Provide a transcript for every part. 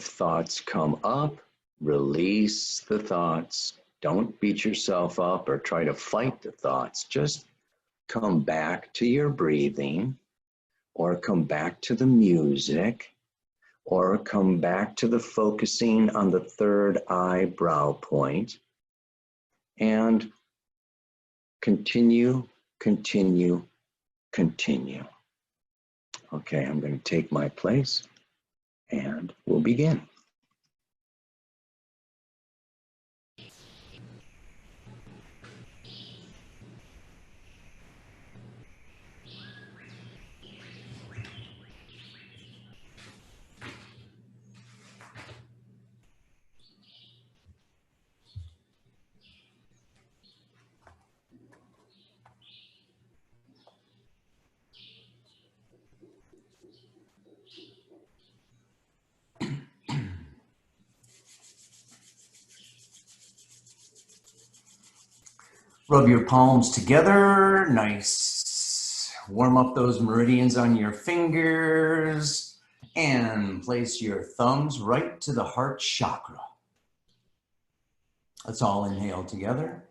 If thoughts come up, release the thoughts. Don't beat yourself up or try to fight the thoughts. Just come back to your breathing, or come back to the music, or come back to the focusing on the third eyebrow point, and continue, continue, continue. Okay, I'm going to take my place and we'll begin. Rub your palms together, nice. Warm up those meridians on your fingers and place your thumbs right to the heart chakra. Let's all inhale together.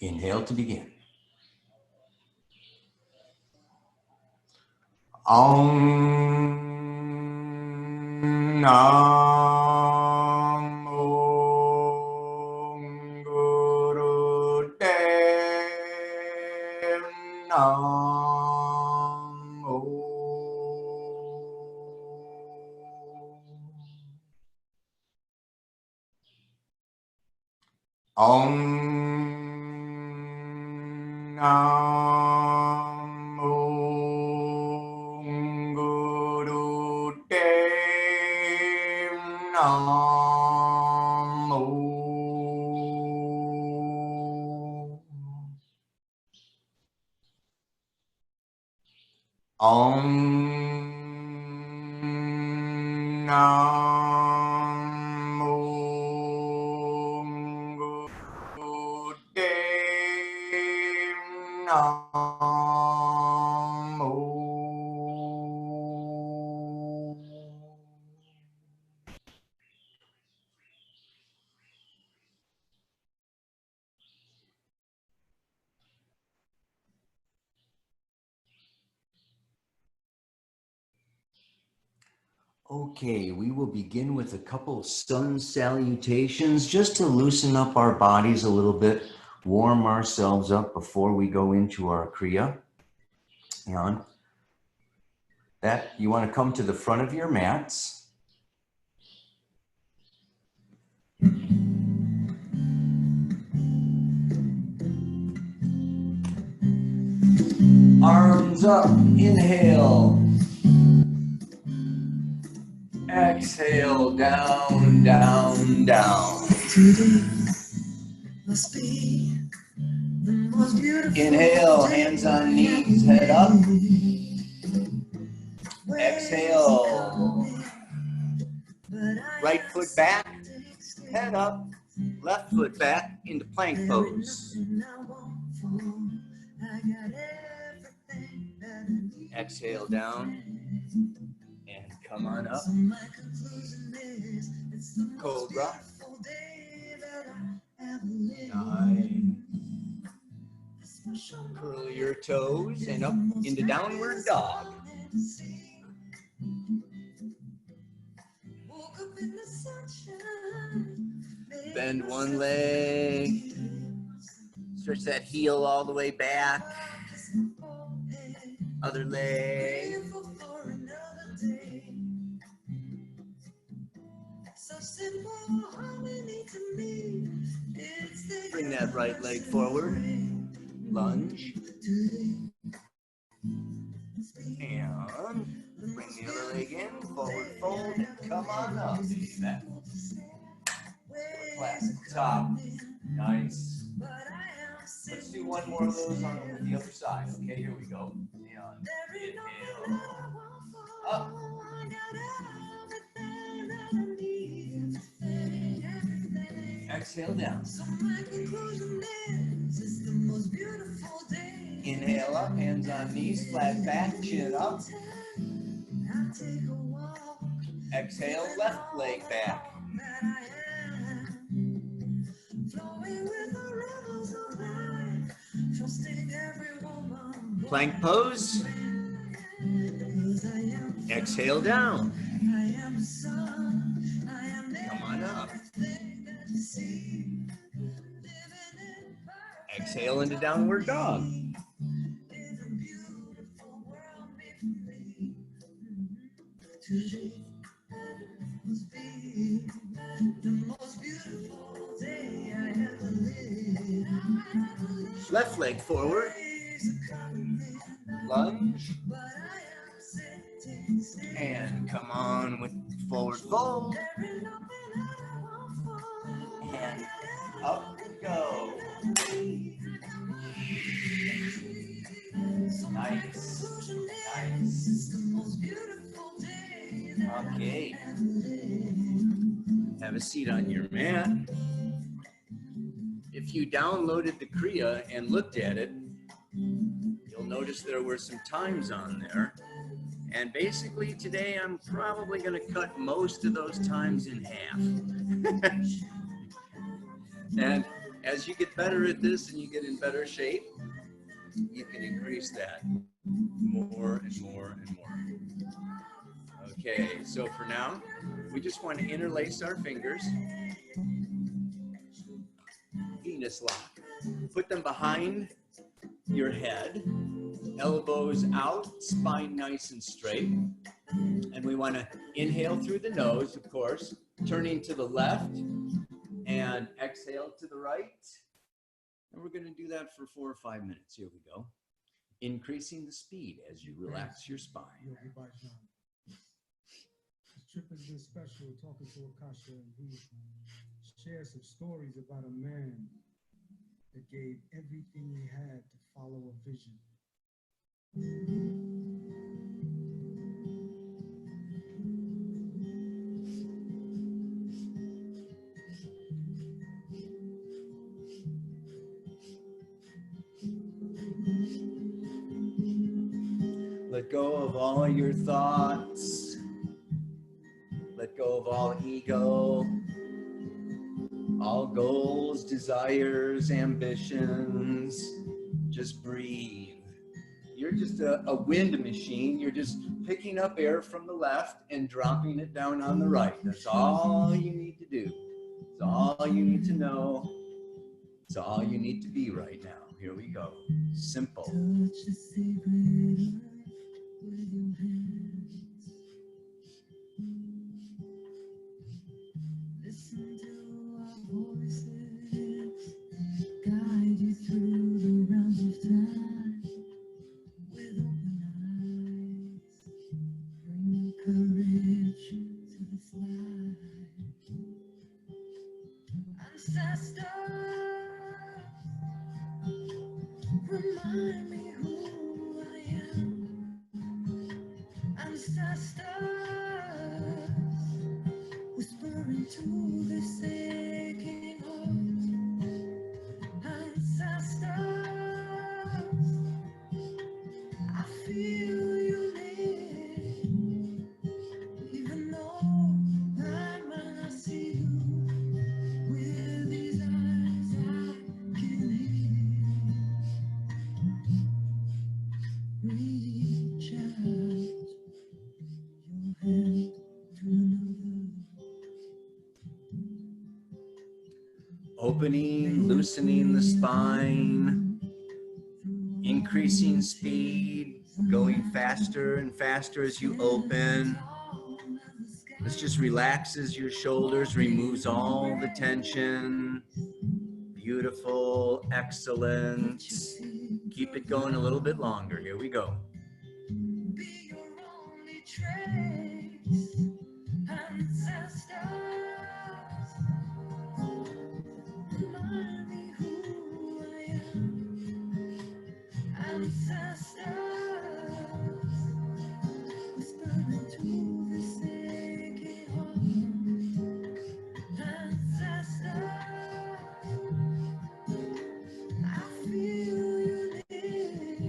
Inhale to begin. Om Namo Guru Dev Namo. Om Namo Guru Dev Namo. Om Namo Guru Dev Namo. Okay, we will begin with a couple sun salutations just to loosen up our bodies a little bit, warm ourselves up before we go into our kriya. And that you want to come to the front of your mats. Arms up, inhale. Exhale, down, down, down. Today must be the most beautiful. Inhale, hands on knees, head up. Exhale. Right foot back, head up. Left foot back into plank pose. Exhale down and come on up. Cobra. Nice. Curl your toes and up into downward dog. Bend one leg. Stretch that heel all the way back. Other leg. Bring that right leg forward. Lunge. And bring the other leg in. Forward fold and come on up. Back. Classic top. Nice. Let's do one more of those on the other side. Okay, here we go. And inhale. Up. Exhale down. Inhale up, hands on knees, flat back, chin up. Exhale, left leg back. Plank pose. Exhale down. Come on up. Exhale into downward dog. Left leg forward. Lunge. And come on with forward fold. And up we go. Nice. Nice. Okay. Have a seat on your mat. If you downloaded the kriya and looked at it, you'll notice there were some times on there. And basically today I'm probably going to cut most of those times in half. And as you get better at this and you get in better shape, you can increase that more and more and more. Okay, so for now, we just want to interlace our fingers. Venus lock. Put them behind your head, elbows out, spine nice and straight. And we want to inhale through the nose, of course, turning to the left and exhale to the right. And we're going to do that for 4 or 5 minutes. Here we go. Increasing the speed as you relax your spine. This trip has been special, talking to Akasha, and he shares some stories about a man that gave everything he had to follow a vision. Let go of all your thoughts. Let go of all ego, all goals, desires, ambitions. Just breathe. You're just a wind machine. You're just picking up air from the left and dropping it down on the right. That's all you need to do. It's all you need to know. It's all you need to be right now. Here we go. Simple. Remind me who I am. Ancestors, whispering to this aching heart. Ancestors, I feel you live, even though I might not see you. With these eyes I can reach out your hand to another. Opening, loosening the spine, increasing speed, going faster and faster as you open. This just relaxes your shoulders, removes all the tension. Beautiful, excellent. Keep it going a little bit longer. Here we go. Be your only trace, ancestors. Remind me who I am, ancestors. Whispering to this aching heart, ancestors. I feel you live.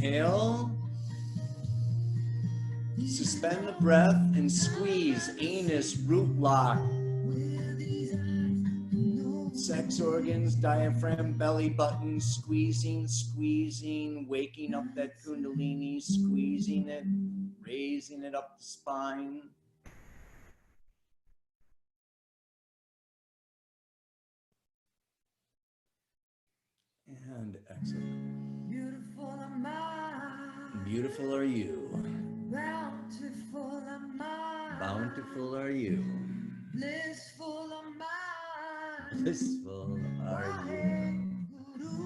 Inhale. Suspend the breath and squeeze. Anus, root lock. Sex organs, diaphragm, belly button, squeezing, squeezing, waking up that kundalini, squeezing it, raising it up the spine. And exhale. Beautiful am I. Beautiful are you. Bountiful am I. Bountiful are you. Blissful am I. Blissful are you.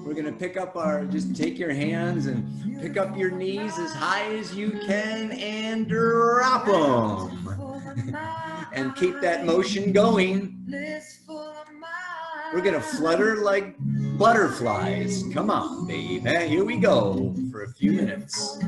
We're going to pick up our, just take your hands and pick up your knees as high as you can and drop them. And keep that motion going. We're going to flutter like butterflies. Come on, baby. Here we go for a few minutes.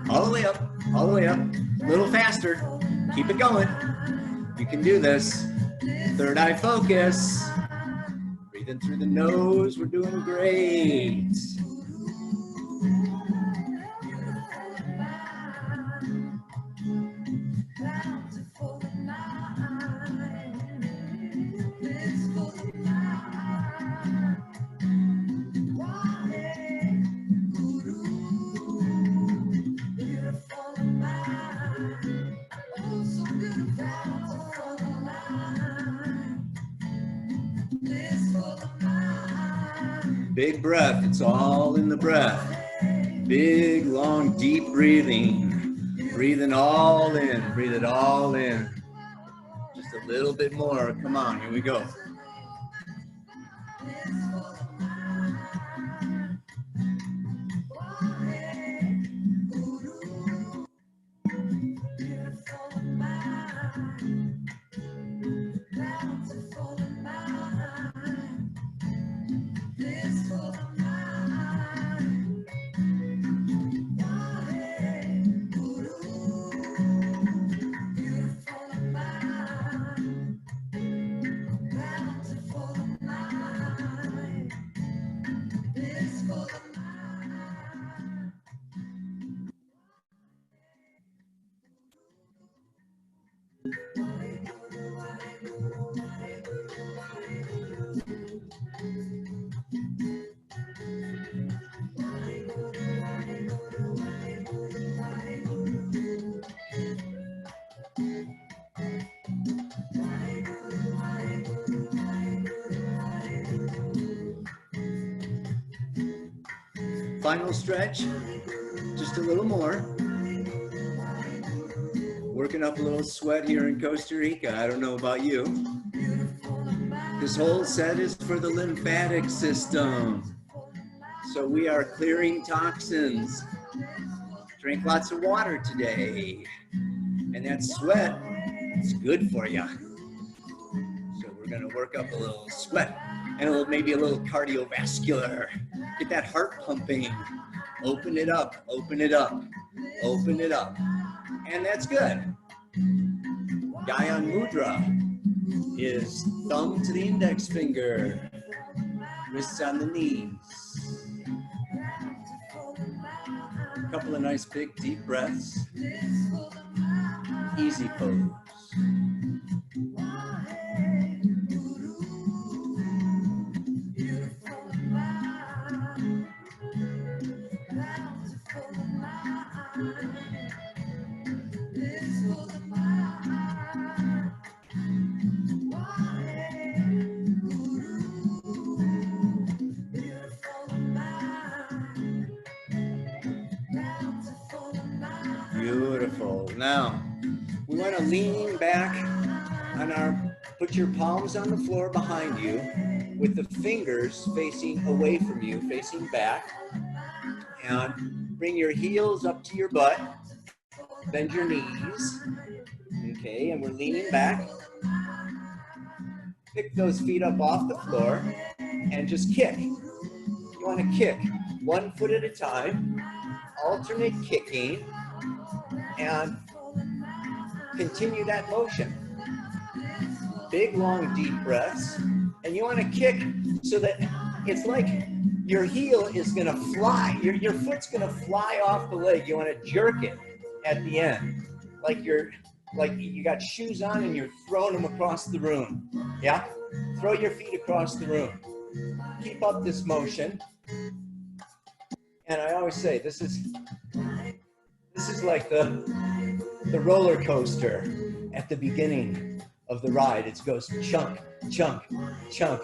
All the way up, all the way up. A little faster. Keep it going. You can do this. Third eye focus. Breathing through the nose. We're doing great. Big breath. It's all in the breath. Big, long, deep breathing. Breathing all in. Breathe it all in. Just a little bit more. Come on. Here we go. Final stretch, just a little more. Working up a little sweat here in Costa Rica. I don't know about you. This whole set is for the lymphatic system. So we are clearing toxins. Drink lots of water today. And that sweat is good for you. So we're gonna work up a little sweat and maybe a little cardiovascular. Get that heart pumping. Open it up, open it up, open it up. And that's good. Gyan Mudra is thumb to the index finger, wrists on the knees. A couple of nice big deep breaths. Easy pose. Beautiful. Now, we want to lean back on put your palms on the floor behind you with the fingers facing away from you, facing back, and bring your heels up to your butt, bend your knees, okay, and we're leaning back. Pick those feet up off the floor and just kick. You want to kick 1 foot at a time, alternate kicking, and continue that motion. Big, long, deep breaths. And you want to kick so that it's like your heel is going to fly. Your foot's going to fly off the leg. You want to jerk it at the end. Like you got shoes on and you're throwing them across the room. Yeah? Throw your feet across the room. Keep up this motion. And I always say, this is like the roller coaster at the beginning of the ride. It goes chunk, chunk, chunk,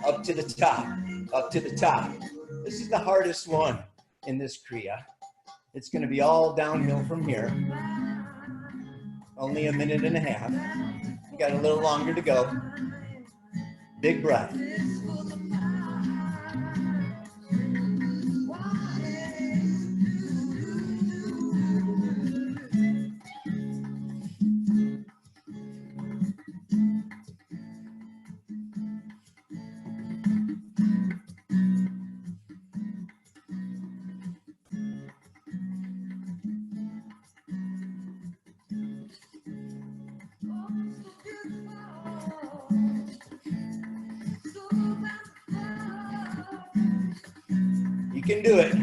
up to the top, up to the top. This is the hardest one in this kriya. It's going to be all downhill from here. Only 1.5 minutes. You got a little longer to go. Big breath. You can do it.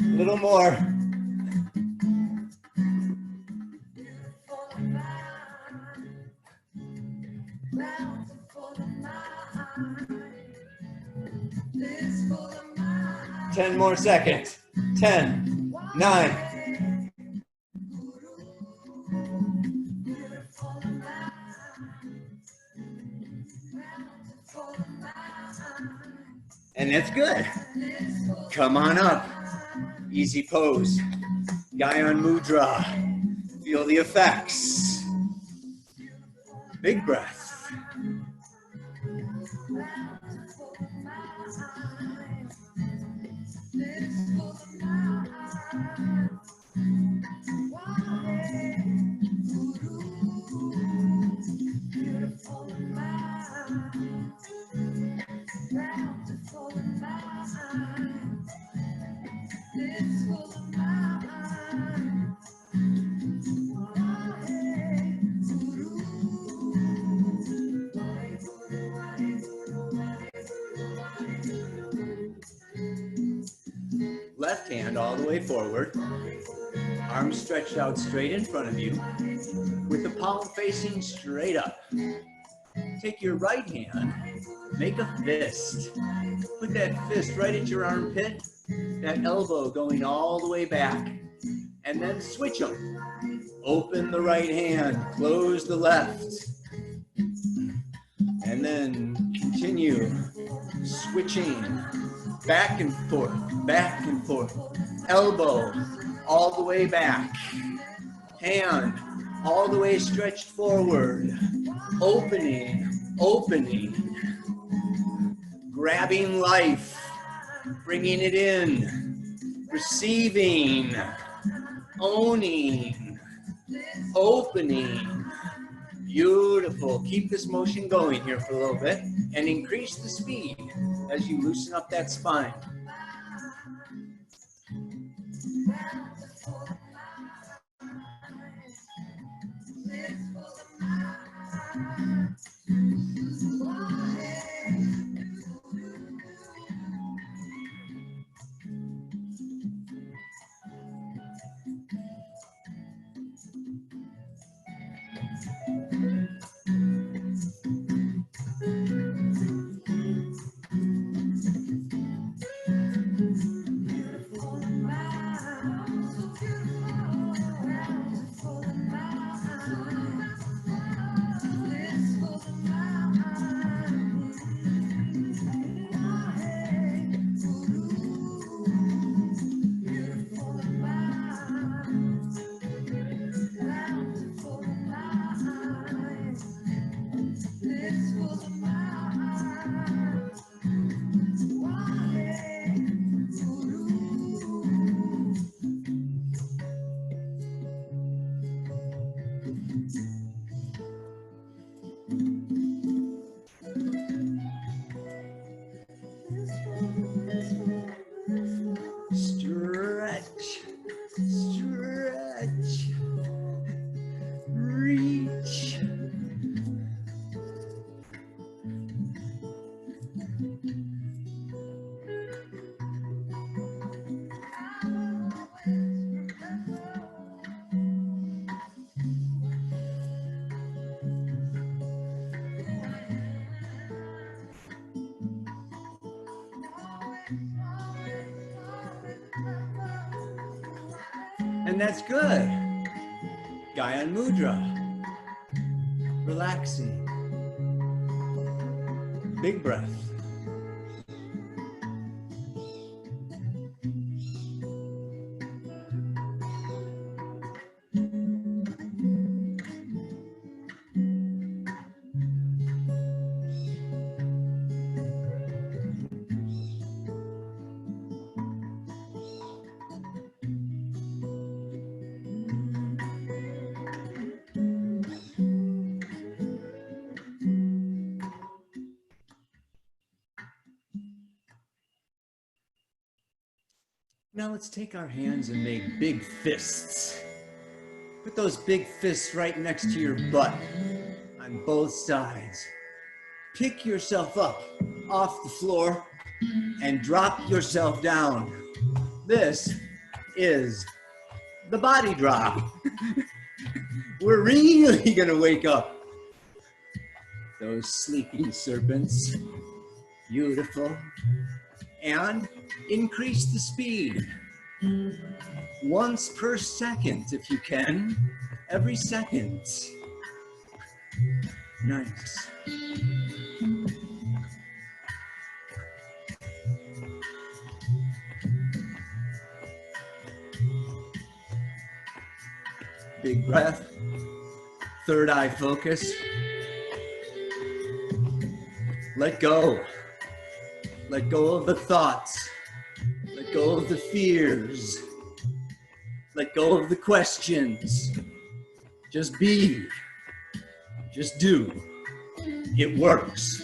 A little more. Ten more seconds. 10, 9. And that's good. Come on up. Easy pose. Gyan Mudra. Feel the effects. Big breath. Left hand all the way forward. Arms stretched out straight in front of you with the palm facing straight up. Take your right hand, make a fist. Put that fist right at your armpit, that elbow going all the way back, and then switch them. Open the right hand, close the left, and then continue switching back and forth, elbow all the way back, hand all the way stretched forward, opening, grabbing life, bringing it in, receiving, owning, opening. Beautiful. Keep this motion going here for a little bit and increase the speed as you loosen up that spine. And that's good. Gyan Mudra. Relaxing. Big breath. Now let's take our hands and make big fists. Put those big fists right next to your butt on both sides. Pick yourself up off the floor and drop yourself down. This is the body drop. We're really gonna wake up those sleeping serpents. Beautiful. And increase the speed. Once per second, if you can. Every second. Nice. Big breath. Third eye focus. Let go. Let go of the thoughts. Let go of the fears. Let go of the questions. Just be. Just do. It works.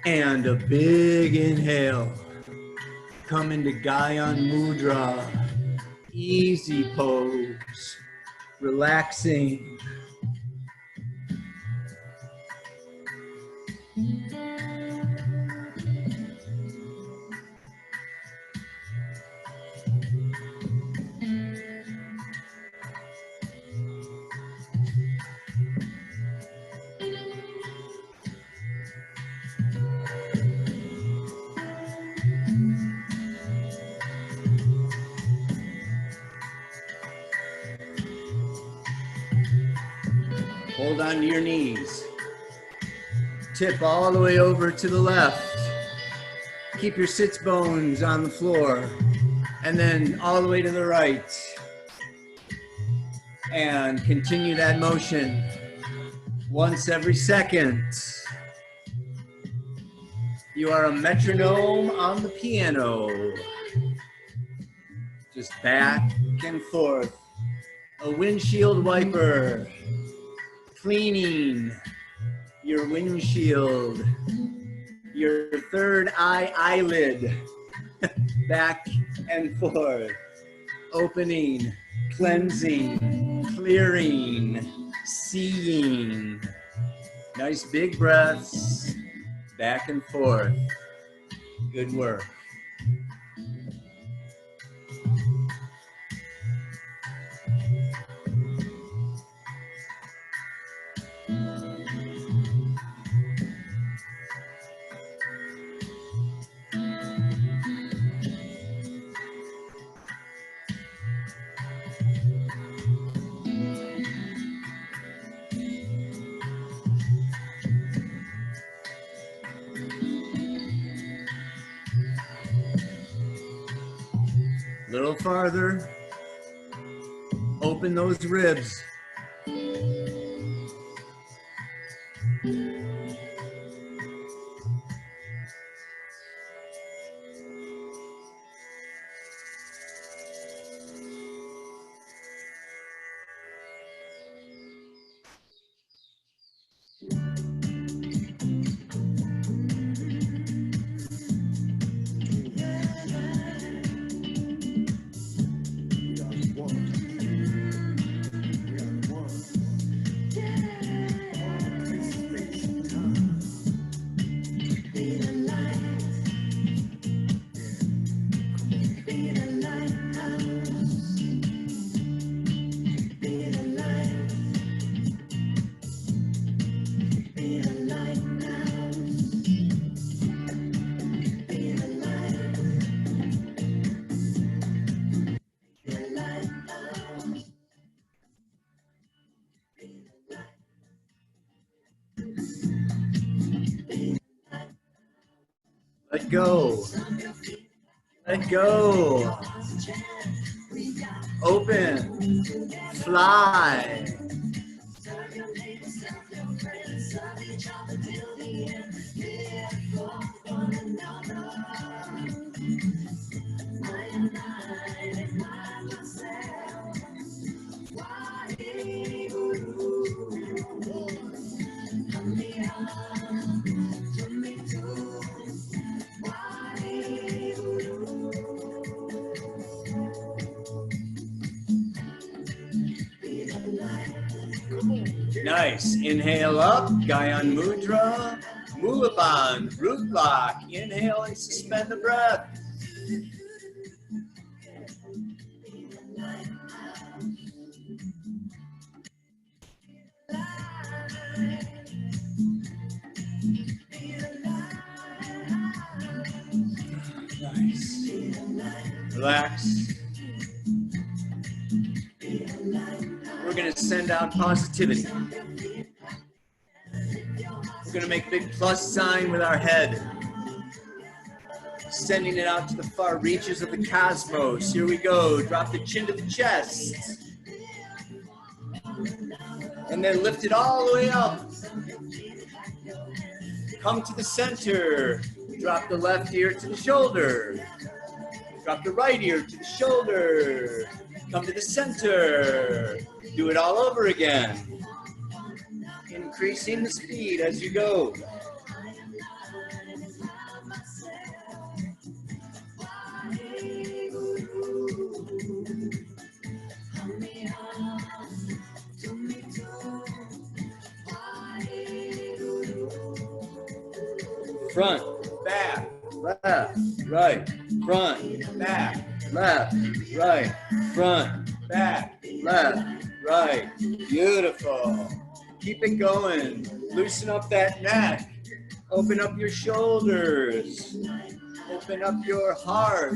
And a big inhale. Come into Gyan Mudra. Easy pose. Relaxing. Hold on to your knees. Tip all the way over to the left. Keep your sits bones on the floor. And then all the way to the right. And continue that motion once every second. You are a metronome on the piano. Just back and forth. A windshield wiper. Cleaning your windshield, your third eye eyelid, back and forth, opening, cleansing, clearing, seeing. Nice big breaths, back and forth. Good work. Little farther. Open those ribs. Let go. Let go. Open. Fly. Nice. Inhale up, Gyan Mudra, Mulaband, root block. Inhale and suspend the breath. Nice. Relax. We're going to send out positivity. We're going to make a big plus sign with our head. Sending it out to the far reaches of the cosmos. Here we go. Drop the chin to the chest. And then lift it all the way up. Come to the center. Drop the left ear to the shoulder. Drop the right ear to the shoulder. Come to the center. Do it all over again. Increasing the speed as you go. Front, back, left, right, front, back, left, right, front, back, left, right. Beautiful. Keep it going. Loosen up that neck. Open up your shoulders. Open up your heart.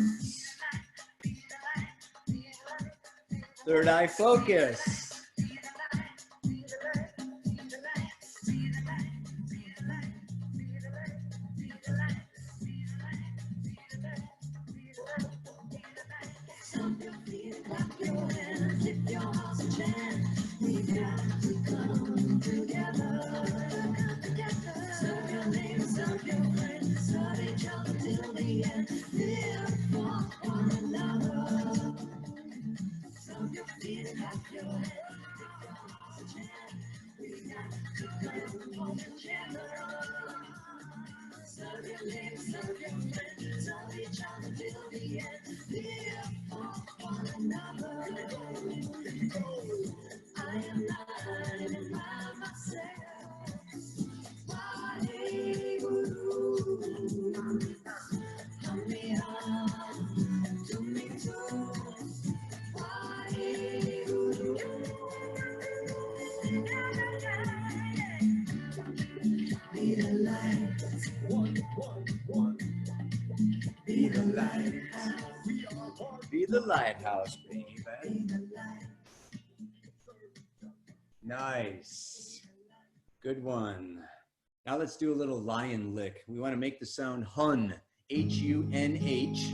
Third eye focus. Be the lighthouse, baby. Nice. Good one. Now let's do a little lion lick. We want to make the sound hun, H-U-N-H.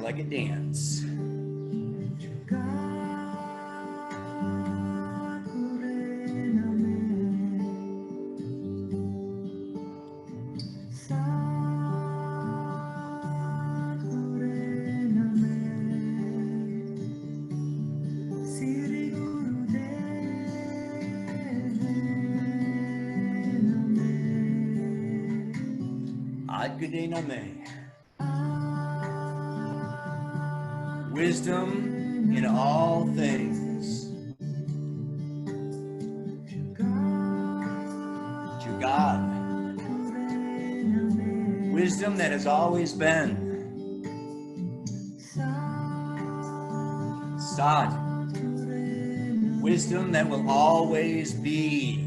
of like a dance. Wisdom in all things. To God. Wisdom that has always been. Sad. Wisdom that will always be.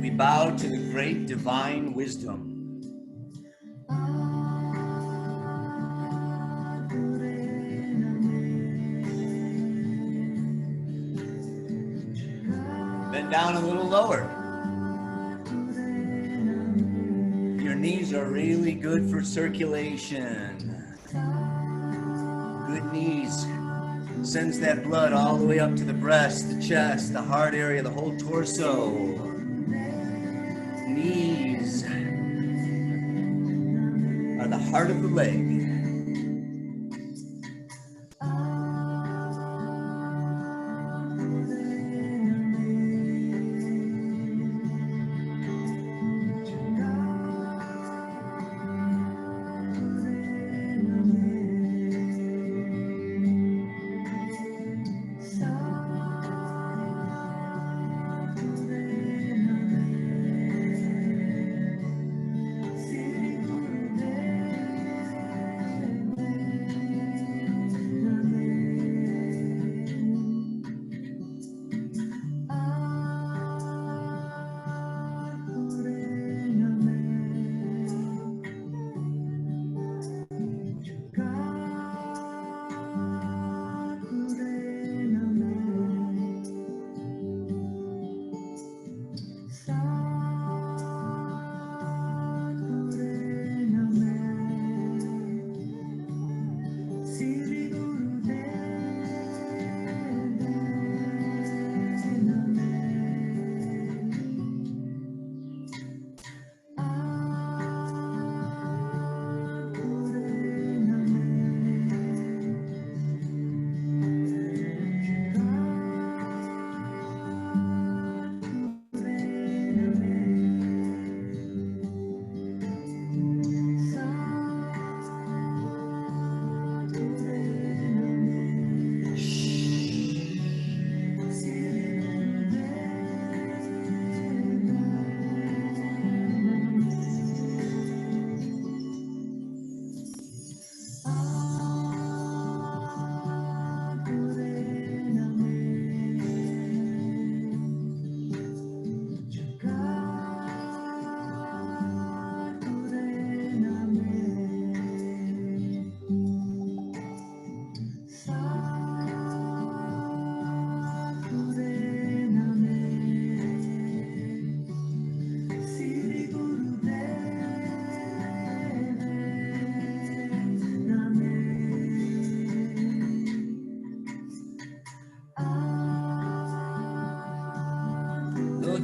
We bow to the great divine wisdom. Bend down a little lower. Your knees are really good for circulation. Good knees sends that blood all the way up to the breast, the chest, the heart area, the whole torso. Knees are the heart of the leg.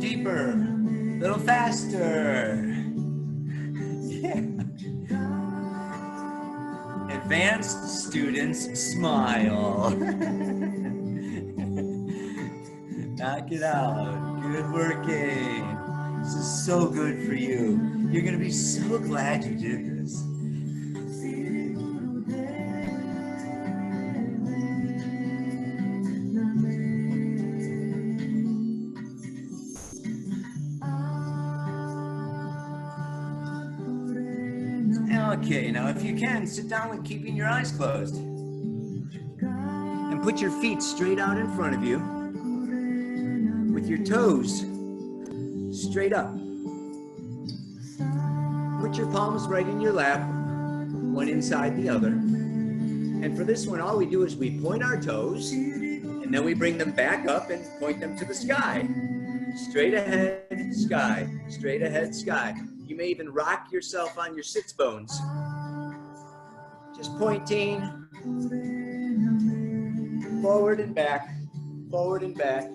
Deeper, a little faster. Yeah. Advanced students smile. Knock it out. Good working. This is so good for you. You're gonna be so glad you did this. Okay, now if you can, sit down with keeping your eyes closed. And put your feet straight out in front of you, with your toes straight up. Put your palms right in your lap, one inside the other. And for this one, all we do is we point our toes, and then we bring them back up and point them to the sky. Straight ahead, sky. Straight ahead, sky. You may even rock yourself on your sits bones. Just pointing forward and back, forward and back.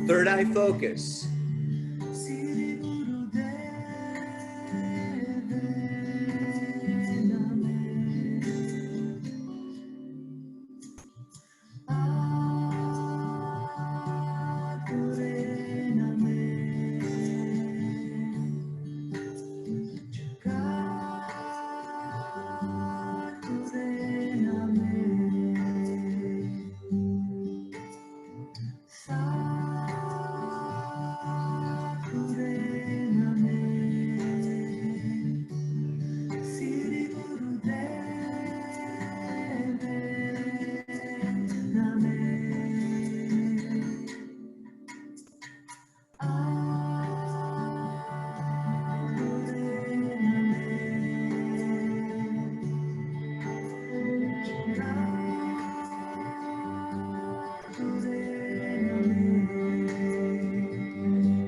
Third eye focus.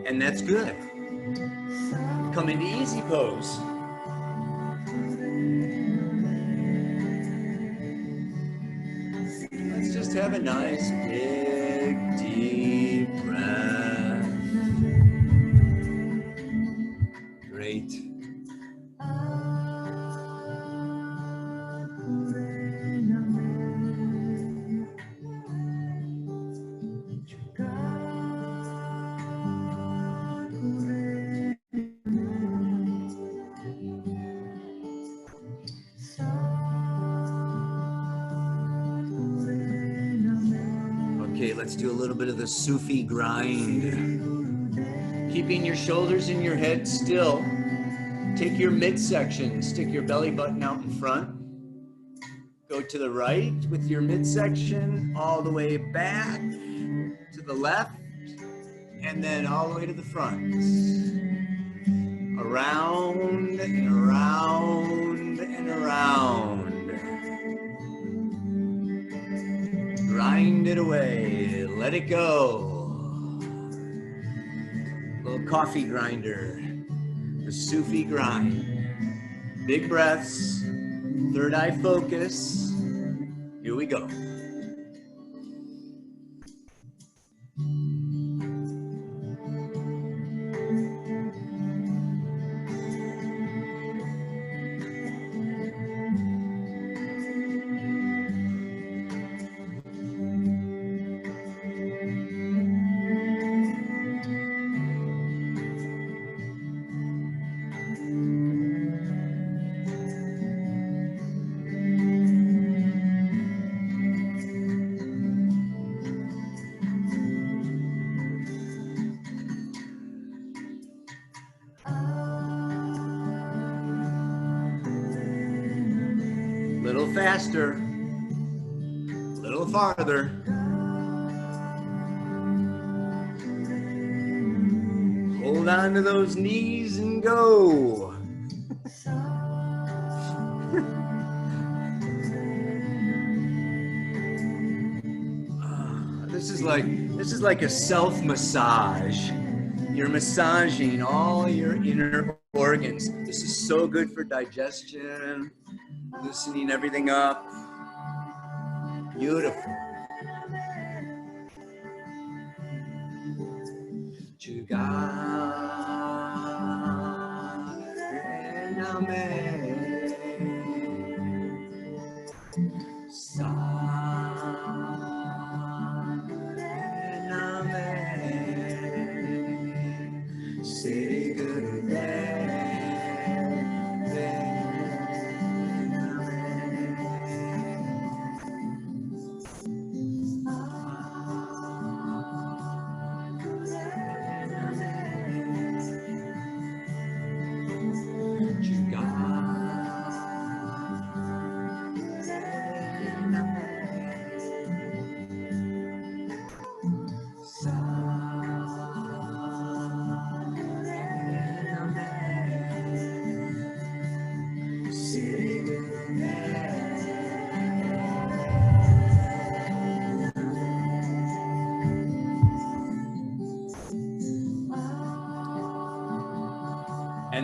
And that's good. Come into easy pose. Let's just have a nice big deep breath. Great. Okay, let's do a little bit of the Sufi grind. Keeping your shoulders and your head still. Take your midsection, stick your belly button out in front. Go to the right with your midsection, all the way back to the left, and then all the way to the front. Around and around and around. Grind it away, let it go. Little coffee grinder, the Sufi grind. Big breaths, third eye focus. Here we go. Little faster, little farther. Hold on to those knees and go. This is like a self-massage. You're massaging all your inner organs. This is so good for digestion, loosening everything up. Beautiful.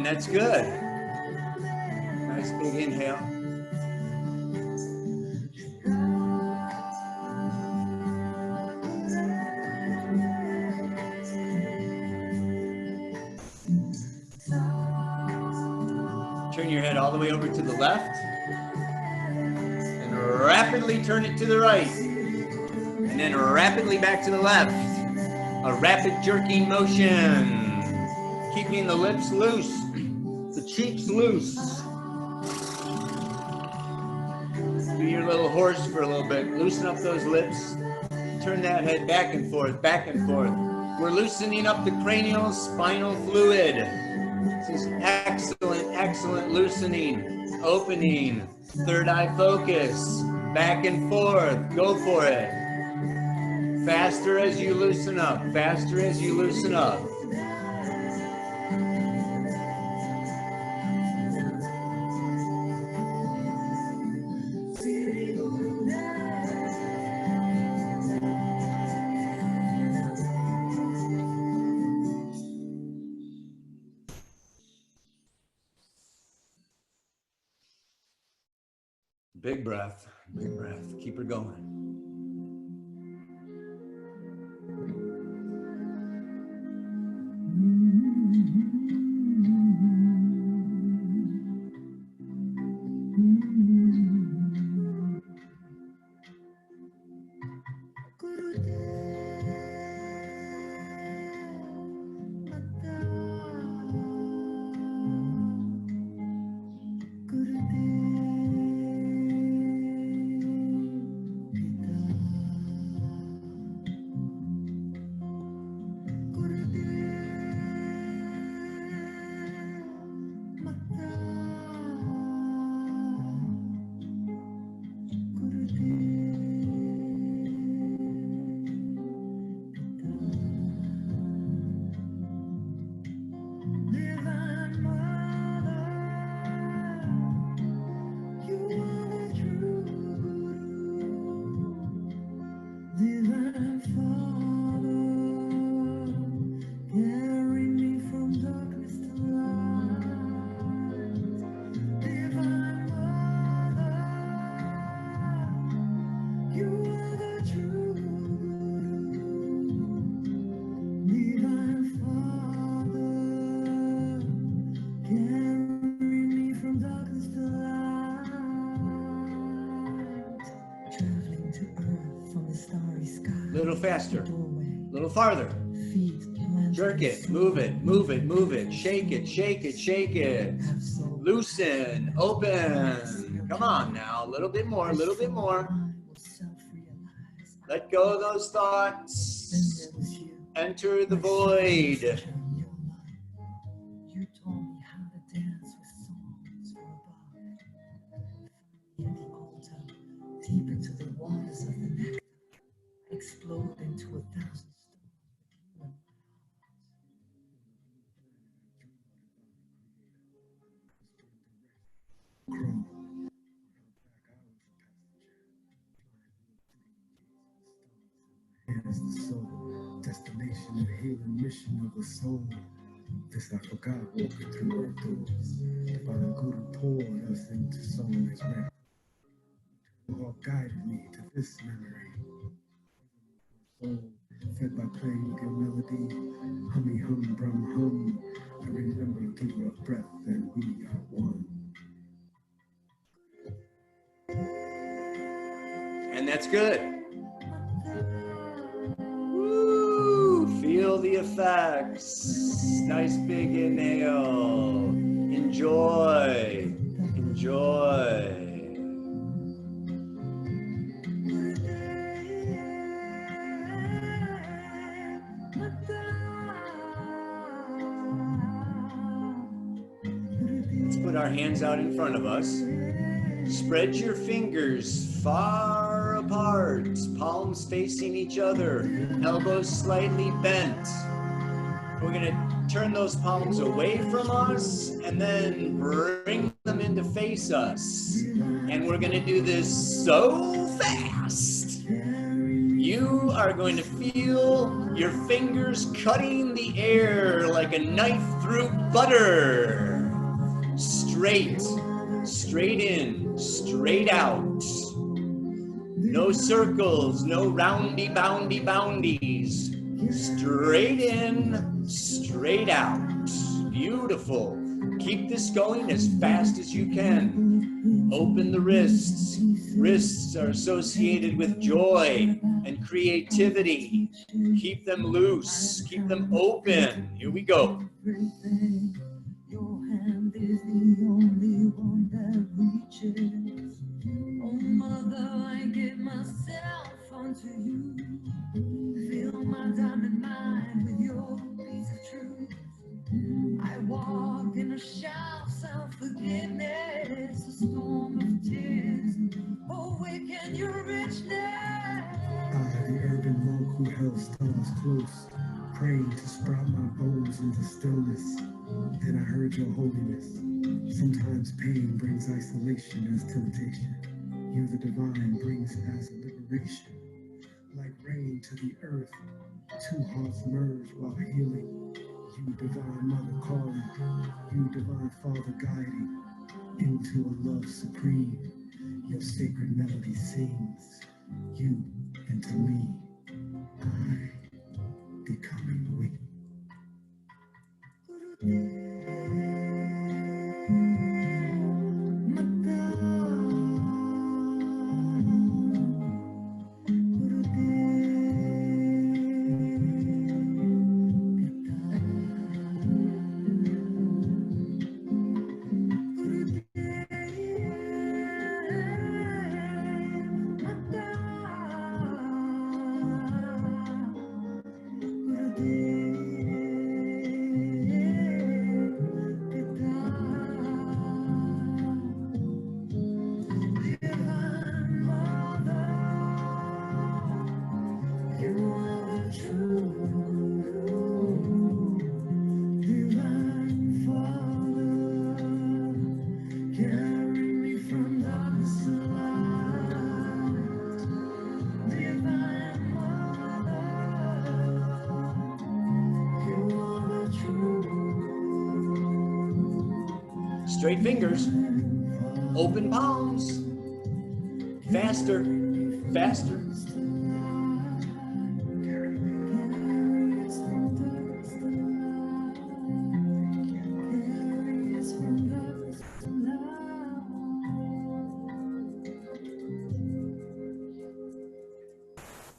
And that's good. Nice big inhale. Turn your head all the way over to the left and rapidly turn it to the right. And then rapidly back to the left. A rapid jerking motion. Keeping the lips loose, the cheeks loose. Do your little horse for a little bit. Loosen up those lips. Turn that head back and forth, back and forth. We're loosening up the cranial spinal fluid. This is excellent, excellent loosening, opening, third eye focus, back and forth. Go for it. Faster as you loosen up, faster as you loosen up. Big breath, keep her going. Little faster, little farther. Jerk it, move it, move it, move it. Shake it, shake it, shake it. Loosen, open. Come on now, a little bit more, a little bit more. Let go of those thoughts. Enter the void. You told me how to dance with songs from above. In the altar, deep into the waters of the nectar, explode into 1,000 storms. Here's the soul, destination and healing mission of the soul. This I forgot walking through earth doors. The Father Guru poured us into soul's record. God guided me to this memory. Soul, fed by playing your melody, hummy hum brum hum. I remember through a breath that we are one. And that's good. Woo! Feel the effects. Nice big inhale. Enjoy. Enjoy. Let's put our hands out in front of us. Spread your fingers far apart, palms facing each other, elbows slightly bent. We're going to turn those palms away from us and then bring them in to face us. And we're going to do this so fast. You are going to feel your fingers cutting the air like a knife through butter. straight, straight in, straight out. No circles, no roundy, boundy, boundies. Straight in, straight out. Beautiful. Keep this going as fast as you can. Open the wrists. Wrists are associated with joy and creativity. Keep them loose. Keep them open. Here we go. Your hand is the only one that reaches. Oh, mother, I give myself unto you. Fill my diamond mind with your peace of truth. I walk in a shout, self-forgiveness, a storm of tears. Awaken your richness. I, the urban monk who held stars close, praying to sprout my bones into stillness. Then I heard your holiness. Sometimes pain brings isolation as temptation. You, the divine, brings as liberation. Like rain to the earth, two hearts merge while healing. You, divine mother, calling. You, divine father, guiding into a love supreme. Your sacred melody sings. You into me, I becoming we. Straight fingers, open palms, faster, faster.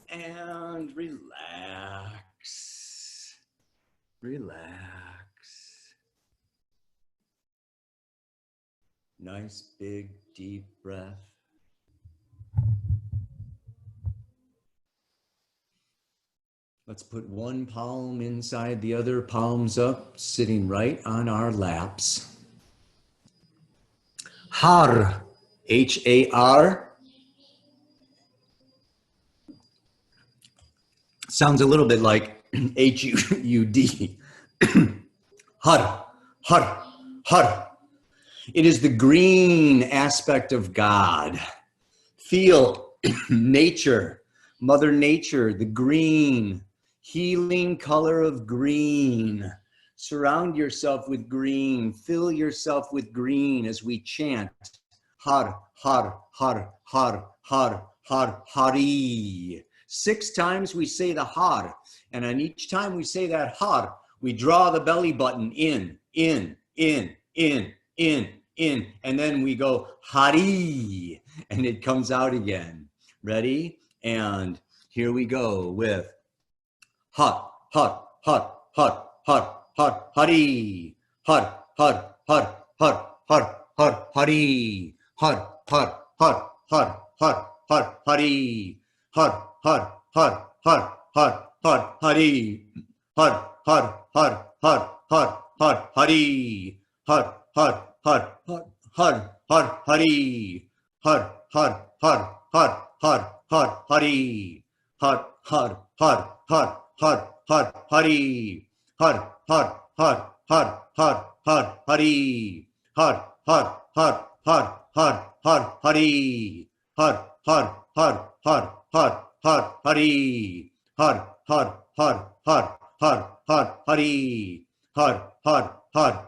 And relax, relax. Nice, big, deep breath. Let's put one palm inside the other, palms up, sitting right on our laps. Har, H-A-R. Sounds a little bit like H-U-D. Har, har, har. It is the green aspect of God. Feel nature, Mother Nature, the green, healing color of green. Surround yourself with green. Fill yourself with green as we chant. Har, har, har, har, har, har, hari. 6 times we say the har. And on each time we say that har, we draw the belly button in, in, in, in, in, in, and then we go hari, and it comes out again. Ready? And here we go with har, har, har, har, har, har, hari, har, har, har, har, har, har, hari, har, har, har, har, har, har, hari, har, har, har, har, har, har, hari, har, har, har, har, har, har, hari, har, har, har, har, har, hari, har, har, har, har, har, har, hari, har, har, har, har, har, har, hari, har, har, har, har, har, har, hari, har, har, har, har, har, har, hari, har, har, har, har, har, har, hari, har, har, har, har, har, har, hari, har, har, har,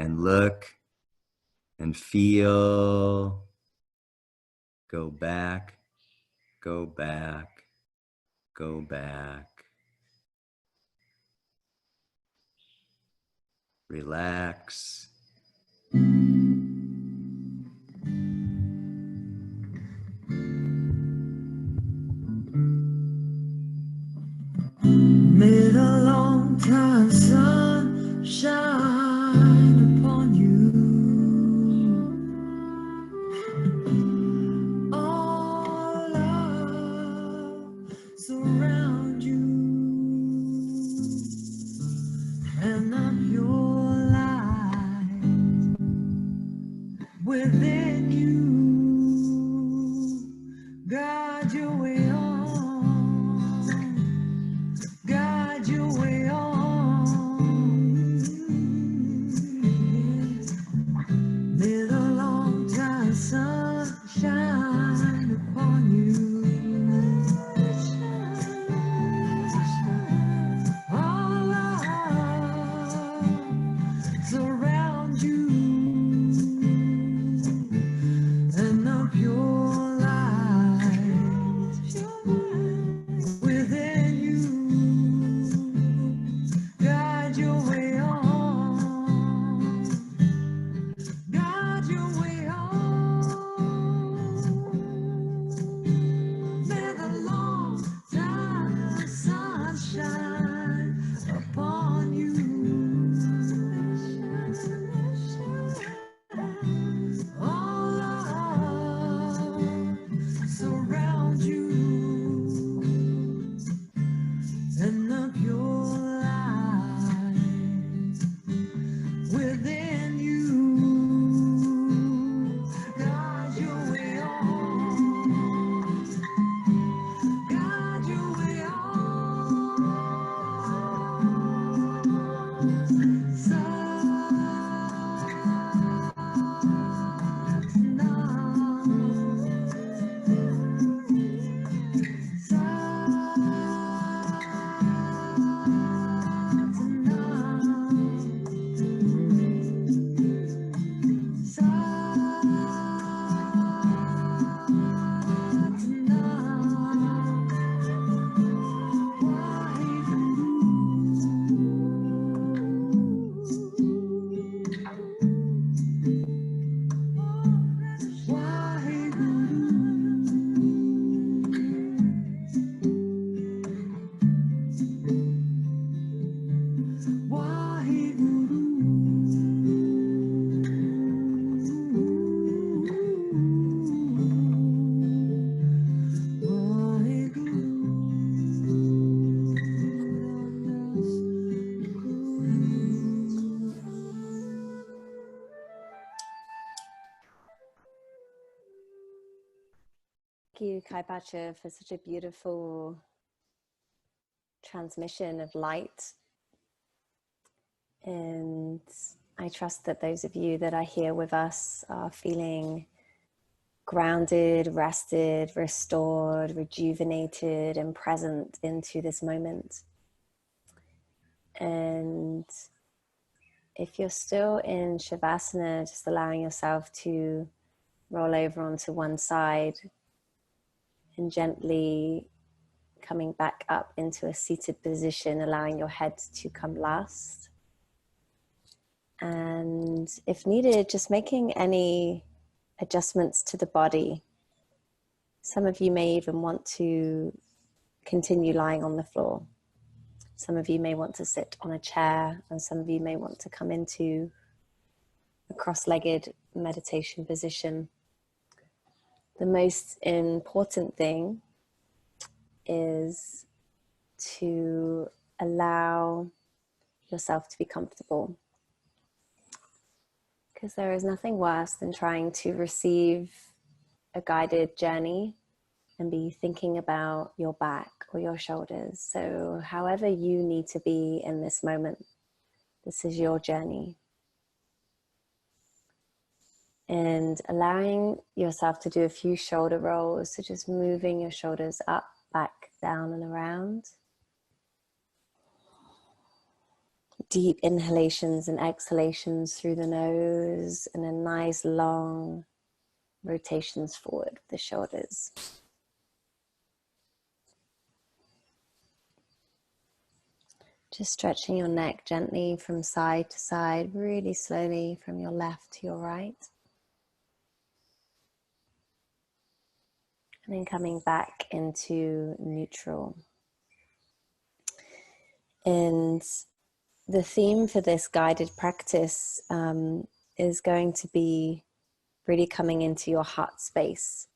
and look and feel. Go back, go back, go back. Relax. May the long time sun shine upon you. All love surround you, and the pure light within you. Guide your way on, guide your way on. May the long time sun shine upon you. All love surround you, and the pure light within you. Guide your way on, guide your way on. May the long time sun shine upon you. All love surround you, and the pure light within you. Guide your way on, guide your way on. Thank you, Kaipacha, for such a beautiful transmission of light. And I trust that those of you that are here with us are feeling grounded, rested, restored, rejuvenated, and present into this moment. And if you're still in Shavasana, just allowing yourself to roll over onto one side and gently coming back up into a seated position, allowing your head to come last. And if needed, just making any adjustments to the body. Some of you may even want to continue lying on the floor. Some of you may want to sit on a chair, and some of you may want to come into a cross-legged meditation position. The most important thing is to allow yourself to be comfortable, because there is nothing worse than trying to receive a guided journey and be thinking about your back or your shoulders. So however you need to be in this moment, this is your journey. And allowing yourself to do a few shoulder rolls, so just moving your shoulders up, back, down and around. Deep inhalations and exhalations through the nose, and a nice long rotations forward with the shoulders. Just stretching your neck gently from side to side, really slowly from your left to your right. And then coming back into neutral. And the theme for this guided practice is going to be really coming into your heart space.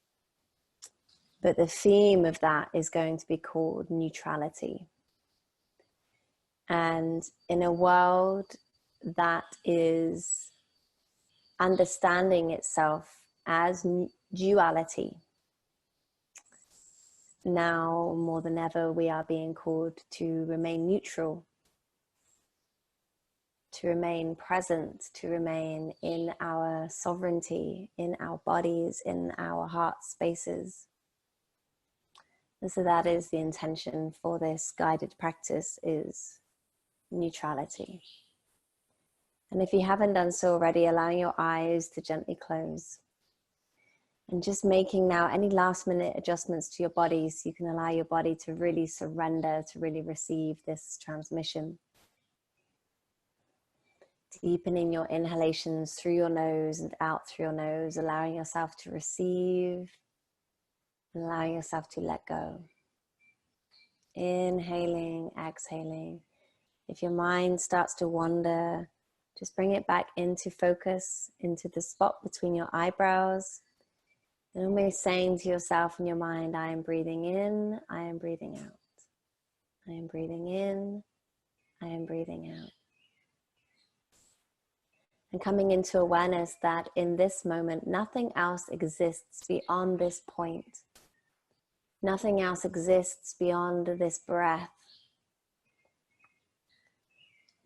But the theme of that is going to be called neutrality. And in a world that is understanding itself as duality, now more than ever we are being called to remain neutral, to remain present, to remain in our sovereignty, in our bodies, in our heart spaces. And so that is the intention for this guided practice, is neutrality. And if you haven't done so already, allowing your eyes to gently close. And just making now any last minute adjustments to your body so you can allow your body to really surrender, to really receive this transmission. Deepening your inhalations through your nose and out through your nose, allowing yourself to receive, allowing yourself to let go. Inhaling, exhaling. If your mind starts to wander, just bring it back into focus, into the spot between your eyebrows. And almost saying to yourself in your mind, I am breathing in, I am breathing out. I am breathing in, I am breathing out. And coming into awareness that in this moment, nothing else exists beyond this point. Nothing else exists beyond this breath.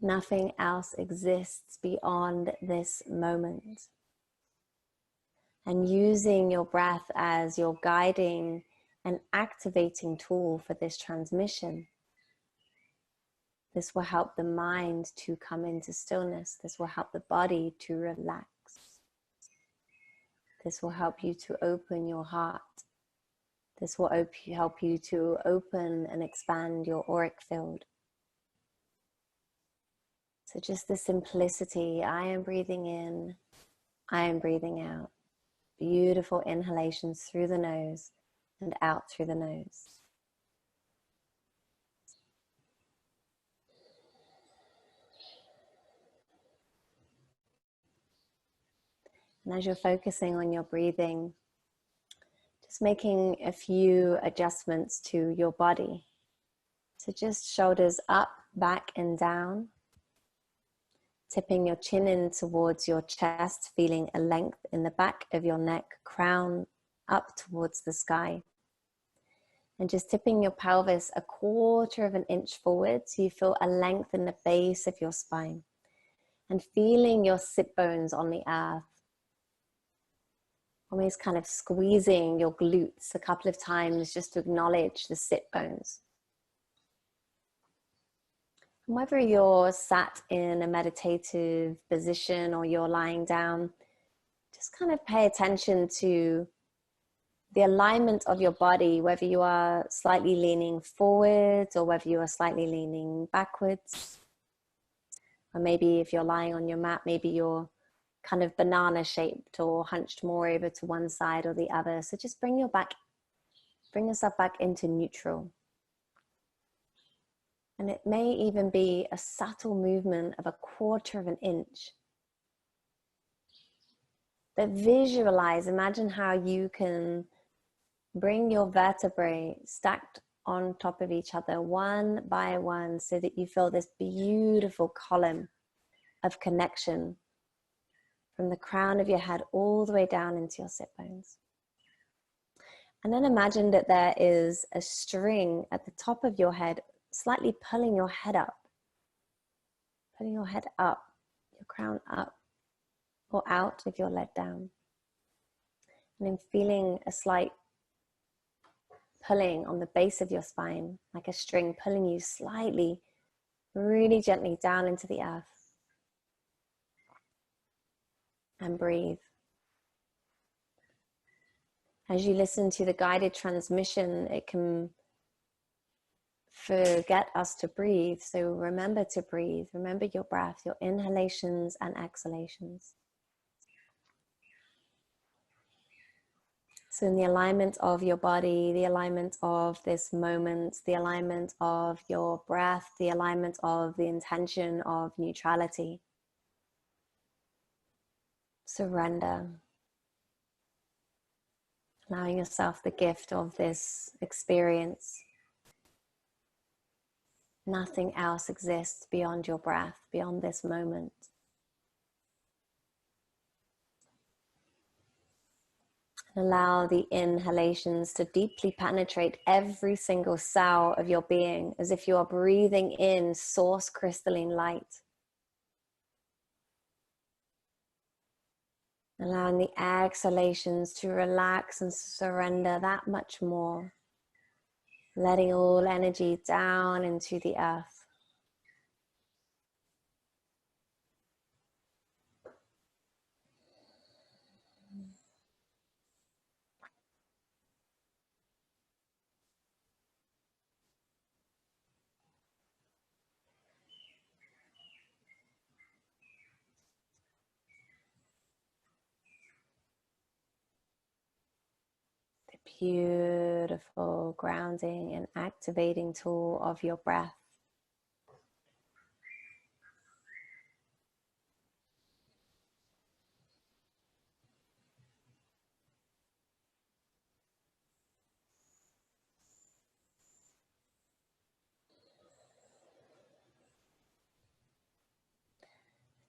Nothing else exists beyond this moment. And using your breath as your guiding and activating tool for this transmission. This will help the mind to come into stillness. This will help the body to relax. This will help you to open your heart. This will help you to open and expand your auric field. So just the simplicity, I am breathing in, I am breathing out. Beautiful inhalations through the nose and out through the nose. And as you're focusing on your breathing, just making a few adjustments to your body. So just shoulders up, back and down. Tipping your chin in towards your chest, feeling a length in the back of your neck, crown up towards the sky. And just tipping your pelvis 1/4 of an inch forward so you feel a length in the base of your spine. And feeling your sit bones on the earth. Almost kind of squeezing your glutes a couple of times just to acknowledge the sit bones. And whether you're sat in a meditative position or you're lying down, just kind of pay attention to the alignment of your body, whether you are slightly leaning forward or whether you are slightly leaning backwards. Or maybe if you're lying on your mat, maybe you're kind of banana shaped or hunched more over to one side or the other. So just bring yourself back into neutral. And it may even be a subtle movement of 1/4 of an inch. But visualize, imagine how you can bring your vertebrae stacked on top of each other, one by one, so that you feel this beautiful column of connection from the crown of your head all the way down into your sit bones. And then imagine that there is a string at the top of your head, slightly pulling your head up, your crown up, or out if you're let down. And then feeling a slight pulling on the base of your spine, like a string pulling you slightly really gently down into the earth. And breathe. As you listen to the guided transmission, it can forget us to breathe. So remember to breathe. Remember your breath, your inhalations and exhalations. So in the alignment of your body, the alignment of this moment, the alignment of your breath, the alignment of the intention of neutrality. Surrender. Allowing yourself the gift of this experience. Nothing else exists beyond your breath, beyond this moment. Allow the inhalations to deeply penetrate every single cell of your being, as if you are breathing in source crystalline light. Allowing the exhalations to relax and surrender that much more. Letting all energy down into the earth. The beautiful grounding and activating tool of your breath.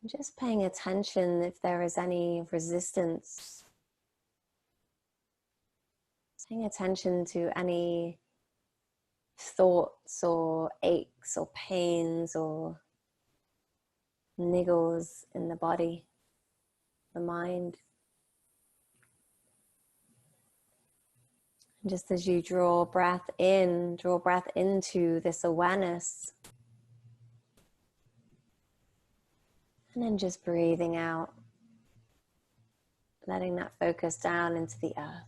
Just paying attention if there is any resistance. Paying attention to any thoughts or aches or pains or niggles in the body, the mind. And just as you draw breath in, draw breath into this awareness. And then just breathing out, letting that focus down into the earth.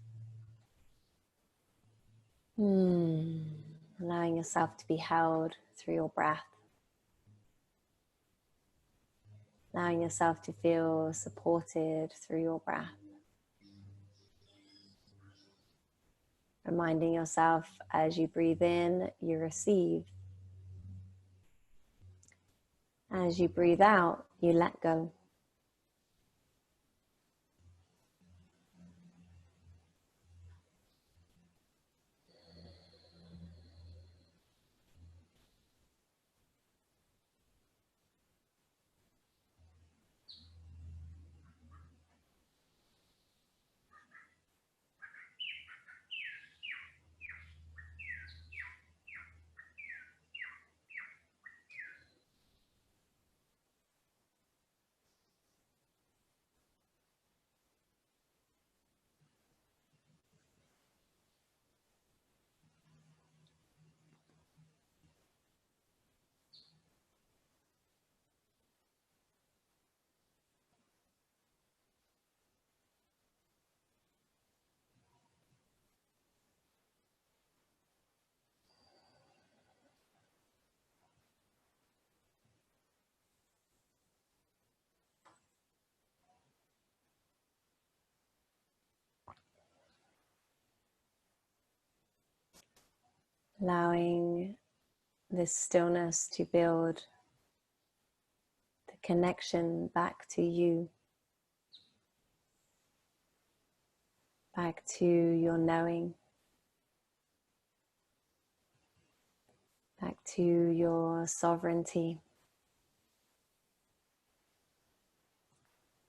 Allowing yourself to be held through your breath. Allowing yourself to feel supported through your breath. Reminding yourself as you breathe in, you receive. As you breathe out, you let go. Allowing this stillness to build the connection back to you, back to your knowing, back to your sovereignty,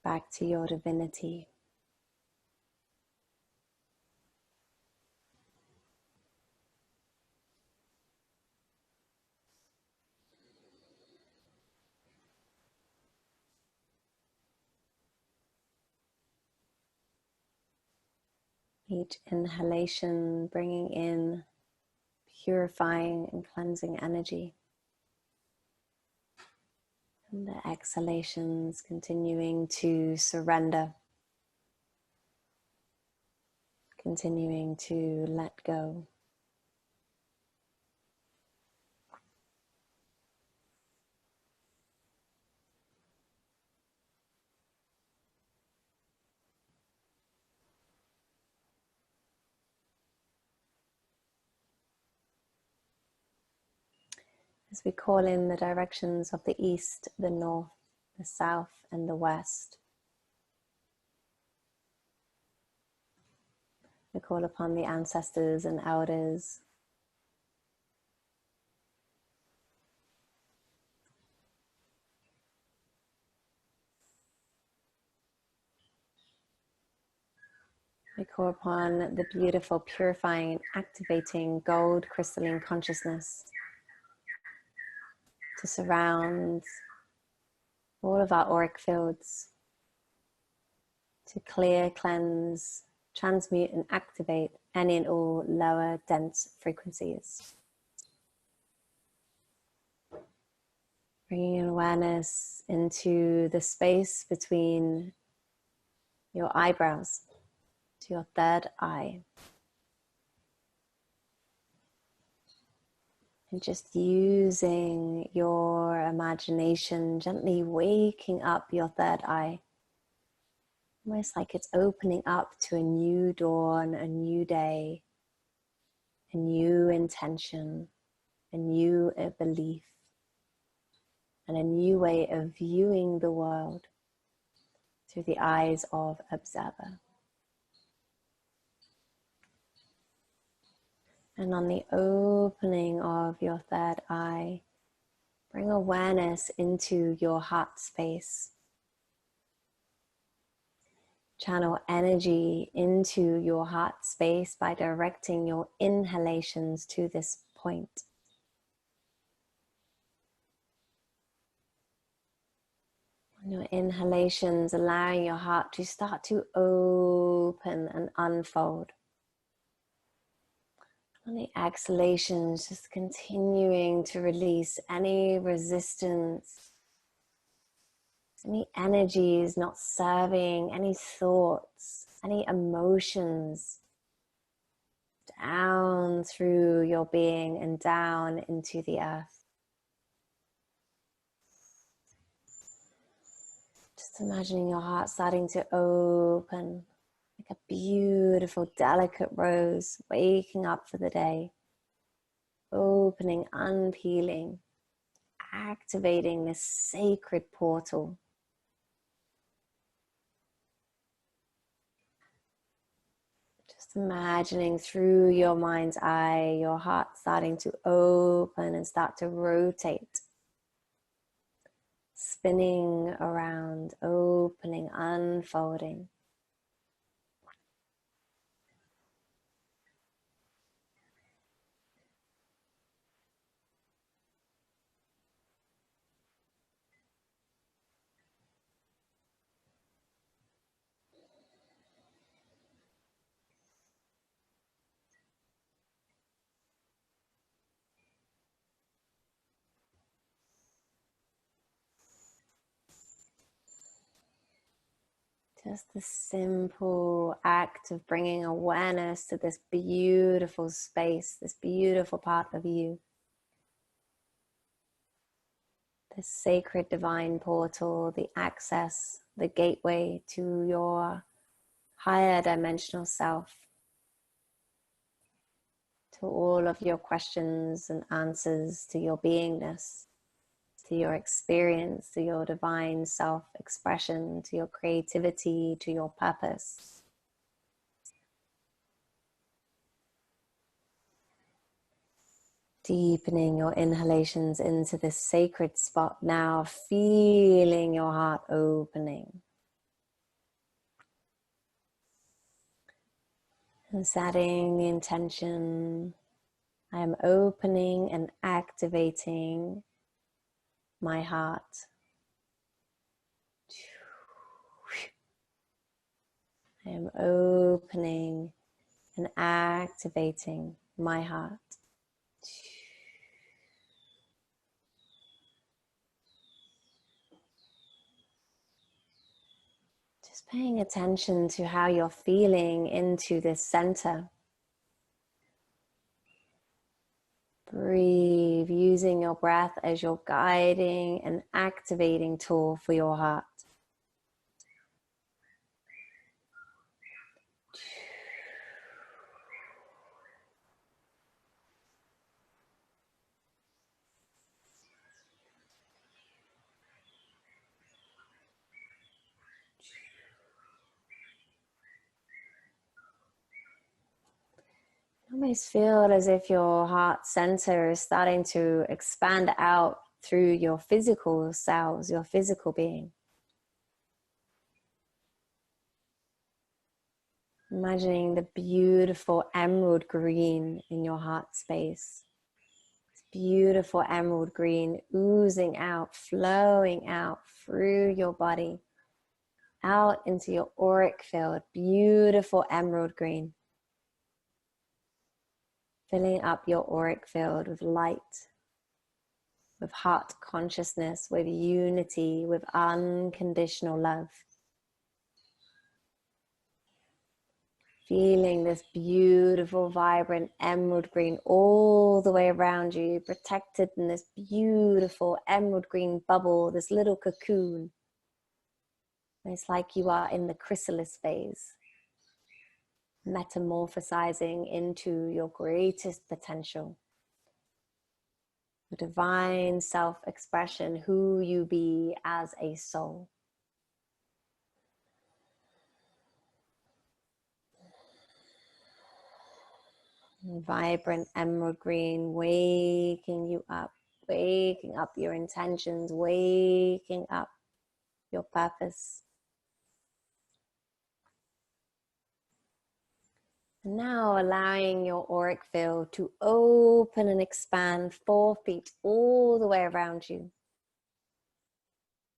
back to your divinity. Each inhalation bringing in purifying and cleansing energy. And the exhalations continuing to surrender, continuing to let go. As we call in the directions of the east, the north, the south, and the west, we call upon the ancestors and elders. We call upon the beautiful, purifying, activating gold crystalline consciousness to surround all of our auric fields, to clear, cleanse, transmute, and activate any and all lower dense frequencies. Bringing an awareness into the space between your eyebrows to your third eye. And just using your imagination, gently waking up your third eye. Almost like it's opening up to a new dawn, a new day, a new intention, a new belief, and a new way of viewing the world through the eyes of observer. And on the opening of your third eye, bring awareness into your heart space. Channel energy into your heart space by directing your inhalations to this point. On your inhalations, allowing your heart to start to open and unfold. On the exhalations, just continuing to release any resistance, any energies not serving, any thoughts, any emotions, down through your being and down into the earth. Just imagining your heart starting to open like a beautiful, delicate rose, waking up for the day, opening, unpeeling, activating this sacred portal. Just imagining through your mind's eye, your heart starting to open and start to rotate, spinning around, opening, unfolding. Just the simple act of bringing awareness to this beautiful space, this beautiful part of you. This sacred divine portal, the access, the gateway to your higher dimensional self, to all of your questions and answers, to your beingness, to your experience, to your divine self-expression, to your creativity, to your purpose. Deepening your inhalations into this sacred spot now, feeling your heart opening. And setting the intention, I am opening and activating my heart. I am opening and activating my heart. Just paying attention to how you're feeling into this center. Breathe, using your breath as your guiding and activating tool for your heart. Almost feel as if your heart center is starting to expand out through your physical cells, your physical being. Imagining the beautiful emerald green in your heart space. This beautiful emerald green oozing out, flowing out through your body, out into your auric field. Beautiful emerald green. Filling up your auric field with light, with heart consciousness, with unity, with unconditional love. Feeling this beautiful, vibrant emerald green all the way around you, protected in this beautiful emerald green bubble, this little cocoon. It's like you are in the chrysalis phase, metamorphosizing into your greatest potential. The divine self-expression, who you be as a soul. Vibrant emerald green, waking up your intentions, waking up your purpose. And now allowing your auric field to open and expand 4 feet all the way around you.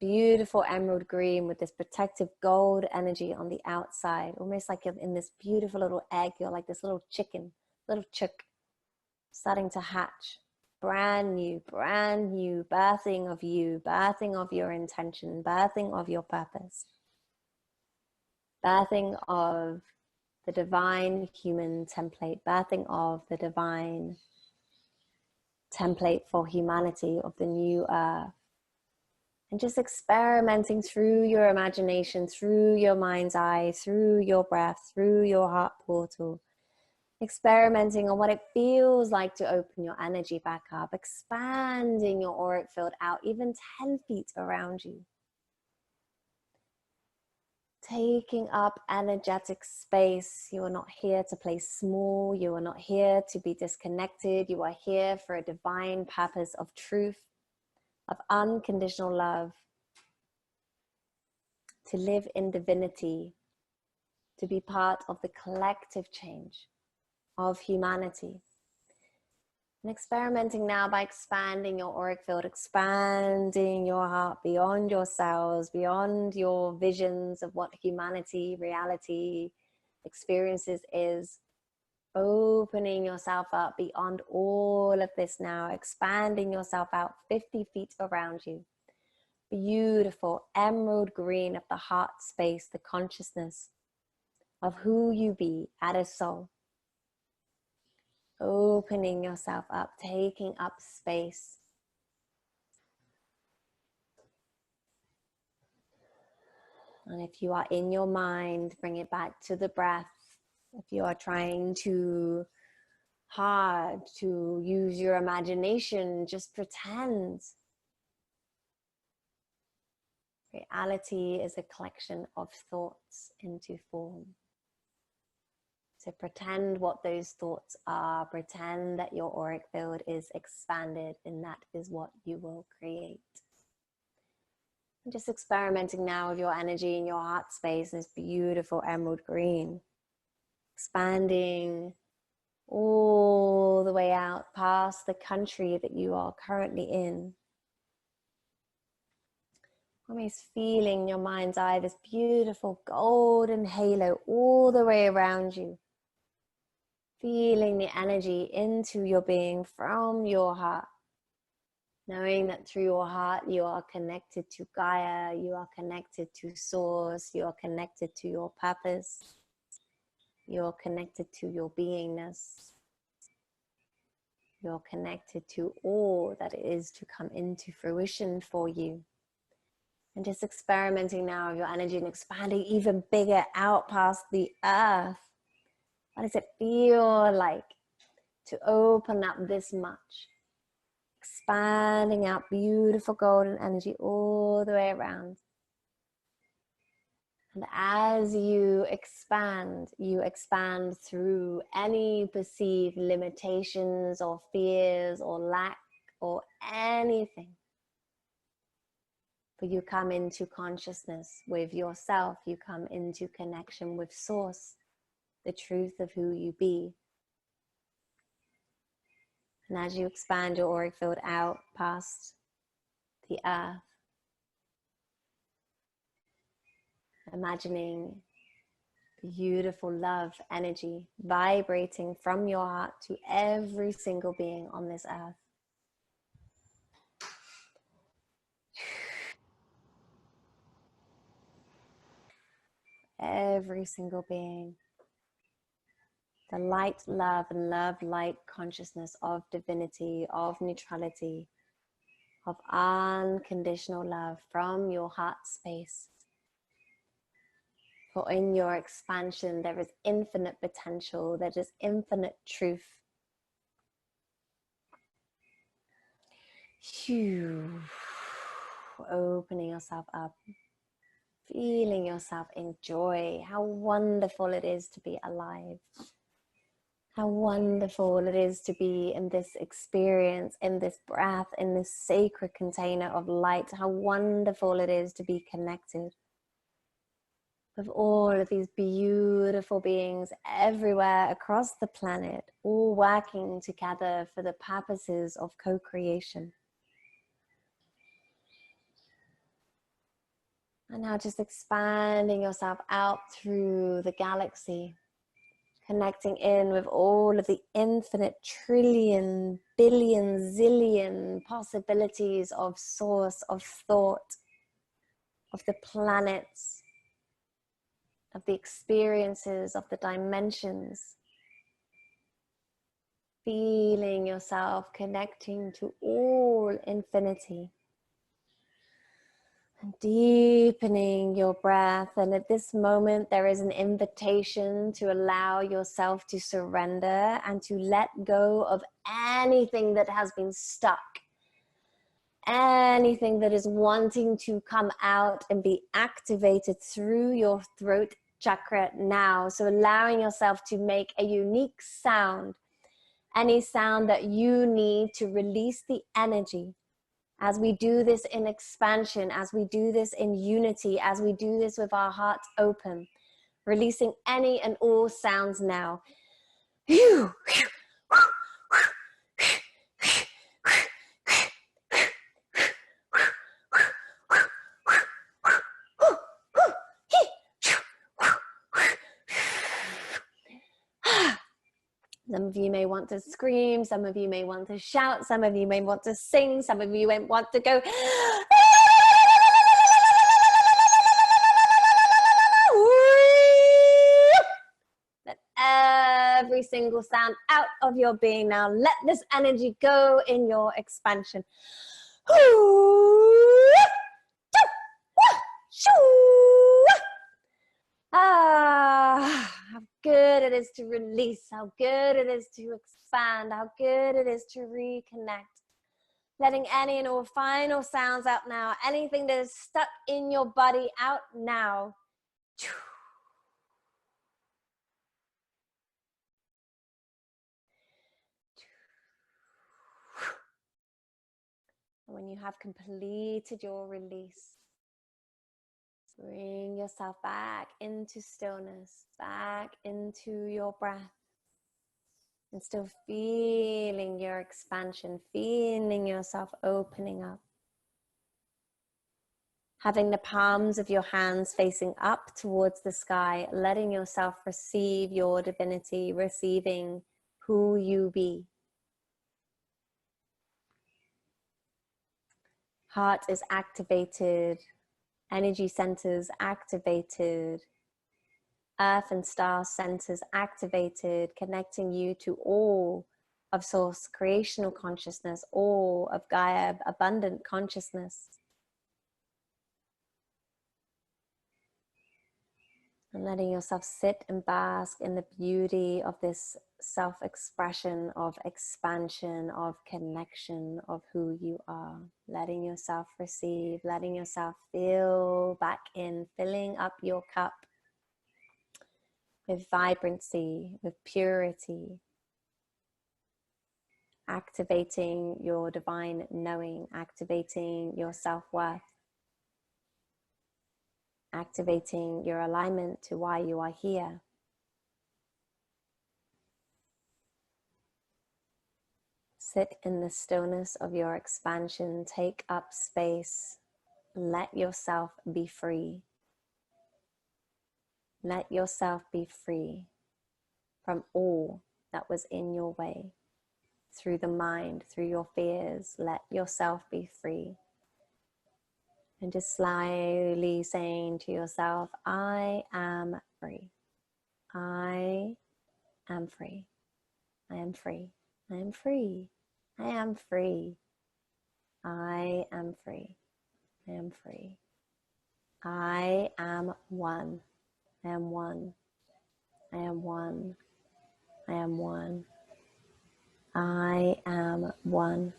Beautiful emerald green with this protective gold energy on the outside, almost like you're in this beautiful little egg. You're like this little chicken, little chick starting to hatch. Brand new, birthing of you, birthing of your intention, birthing of your purpose, birthing of the divine human template, birthing of the divine template for humanity of the new earth. And just experimenting through your imagination, through your mind's eye, through your breath, through your heart portal. Experimenting on what it feels like to open your energy back up, expanding your auric field out even 10 feet around you. Taking up energetic space. You are not here to play small. You are not here to be disconnected. You are here for a divine purpose of truth, of unconditional love, to live in divinity, to be part of the collective change of humanity. And experimenting now by expanding your auric field, expanding your heart beyond your cells, beyond your visions of what humanity, reality, experiences is. Opening yourself up beyond all of this now, expanding yourself out 50 feet around you. Beautiful emerald green of the heart space, the consciousness of who you be as a soul. Opening yourself up, taking up space. And if you are in your mind, bring it back to the breath. If you are trying too hard to use your imagination, just pretend. Reality is a collection of thoughts into form. So pretend what those thoughts are, pretend that your auric field is expanded, and that is what you will create. And just experimenting now with your energy in your heart space, this beautiful emerald green, expanding all the way out past the country that you are currently in. Almost feeling in your mind's eye this beautiful golden halo all the way around you. Feeling the energy into your being from your heart. Knowing that through your heart you are connected to Gaia, you are connected to Source, you are connected to your purpose, you are connected to your beingness, you're connected to all that is to come into fruition for you. And just experimenting now with your energy and expanding even bigger out past the earth. What does it feel like to open up this much? Expanding out beautiful golden energy all the way around. And as you expand through any perceived limitations or fears or lack or anything. But you come into consciousness with yourself, you come into connection with Source, the truth of who you be. And as you expand your auric field out past the earth, imagining beautiful love energy vibrating from your heart to every single being on this earth. Every single being. The light, love, and love, light consciousness of divinity, of neutrality, of unconditional love from your heart space. For in your expansion, there is infinite potential, there is infinite truth. Phew. Opening yourself up, feeling yourself in joy. How wonderful it is to be alive. How wonderful it is to be in this experience, in this breath, in this sacred container of light. How wonderful it is to be connected with all of these beautiful beings everywhere across the planet, all working together for the purposes of co-creation. And now just expanding yourself out through the galaxy, connecting in with all of the infinite trillion, billion, zillion possibilities of source, of thought, of the planets, of the experiences, of the dimensions. Feeling yourself connecting to all infinity. And deepening your breath. And at this moment, there is an invitation to allow yourself to surrender and to let go of anything that has been stuck. Anything that is wanting to come out and be activated through your throat chakra now. So allowing yourself to make a unique sound. Any sound that you need to release the energy. As we do this in expansion, as we do this in unity, as we do this with our hearts open, releasing any and all sounds now. Some of you may want to scream, some of you may want to shout, some of you may want to sing, some of you may want to go. Let every single sound out of your being now. Let this energy go in your expansion. How good it is to release, how good it is to expand, how good it is to reconnect. Letting any and all final sounds out now, anything that is stuck in your body out now. And when you have completed your release, bring yourself back into stillness, back into your breath. And still feeling your expansion, feeling yourself opening up. Having the palms of your hands facing up towards the sky, letting yourself receive your divinity, receiving who you be. Heart is activated, energy centers activated, earth and star centers activated, connecting you to all of source creational consciousness, all of Gaia abundant consciousness. And letting yourself sit and bask in the beauty of this self-expression, of expansion, of connection, of who you are. Letting yourself receive, letting yourself feel back in, filling up your cup with vibrancy, with purity, activating your divine knowing, activating your self-worth, activating your alignment to why you are here. Sit in the stillness of your expansion, take up space, let yourself be free. Let yourself be free from all that was in your way. Through the mind, through your fears, let yourself be free. And just slowly saying to yourself, I am free. I am free. I am free. I am free. I am free. I am free. I am free. I am one. I am one. I am one. I am one. I am one.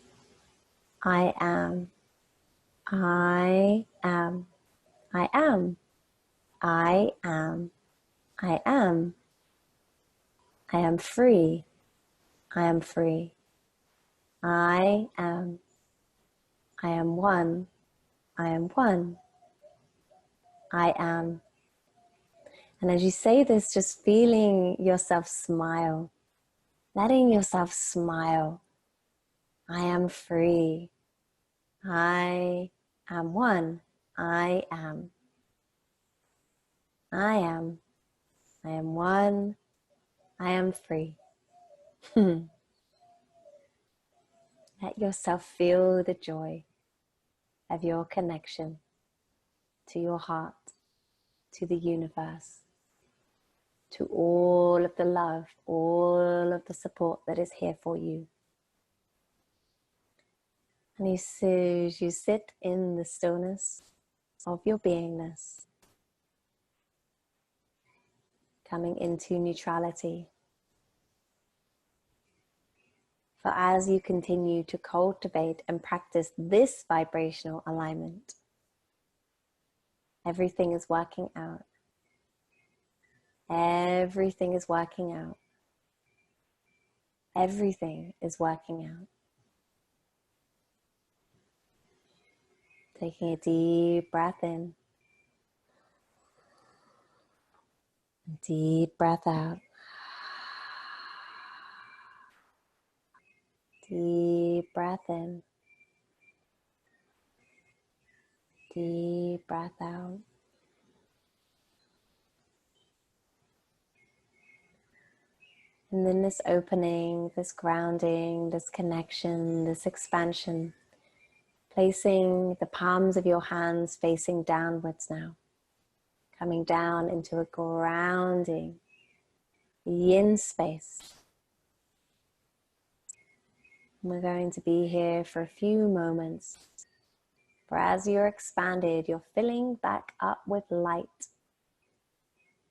I am. I am. I am. I am. I am. I am free. I am free. I am. I am one. I am one. I am. And as you say this, just feeling yourself smile, letting yourself smile. I am free. I am one. I am. I am. I am one. I am free. Let yourself feel the joy of your connection to your heart, to the universe, to all of the love, all of the support that is here for you. And as you sit in the stillness of your beingness, coming into neutrality. For as you continue to cultivate and practice this vibrational alignment, everything is working out. Everything is working out. Everything is working out. Taking a deep breath in. Deep breath out. Deep breath in. Deep breath out. And then this opening, this grounding, this connection, this expansion, placing the palms of your hands facing downwards now, coming down into a grounding yin space. And we're going to be here for a few moments. For as you're expanded, you're filling back up with light.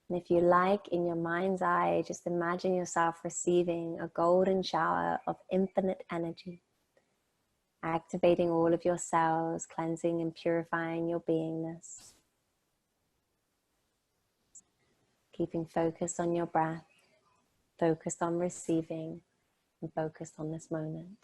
And if you like, in your mind's eye, just imagine yourself receiving a golden shower of infinite energy, activating all of your cells, cleansing and purifying your beingness. Keeping focused on your breath, focused on receiving, and focused on this moment.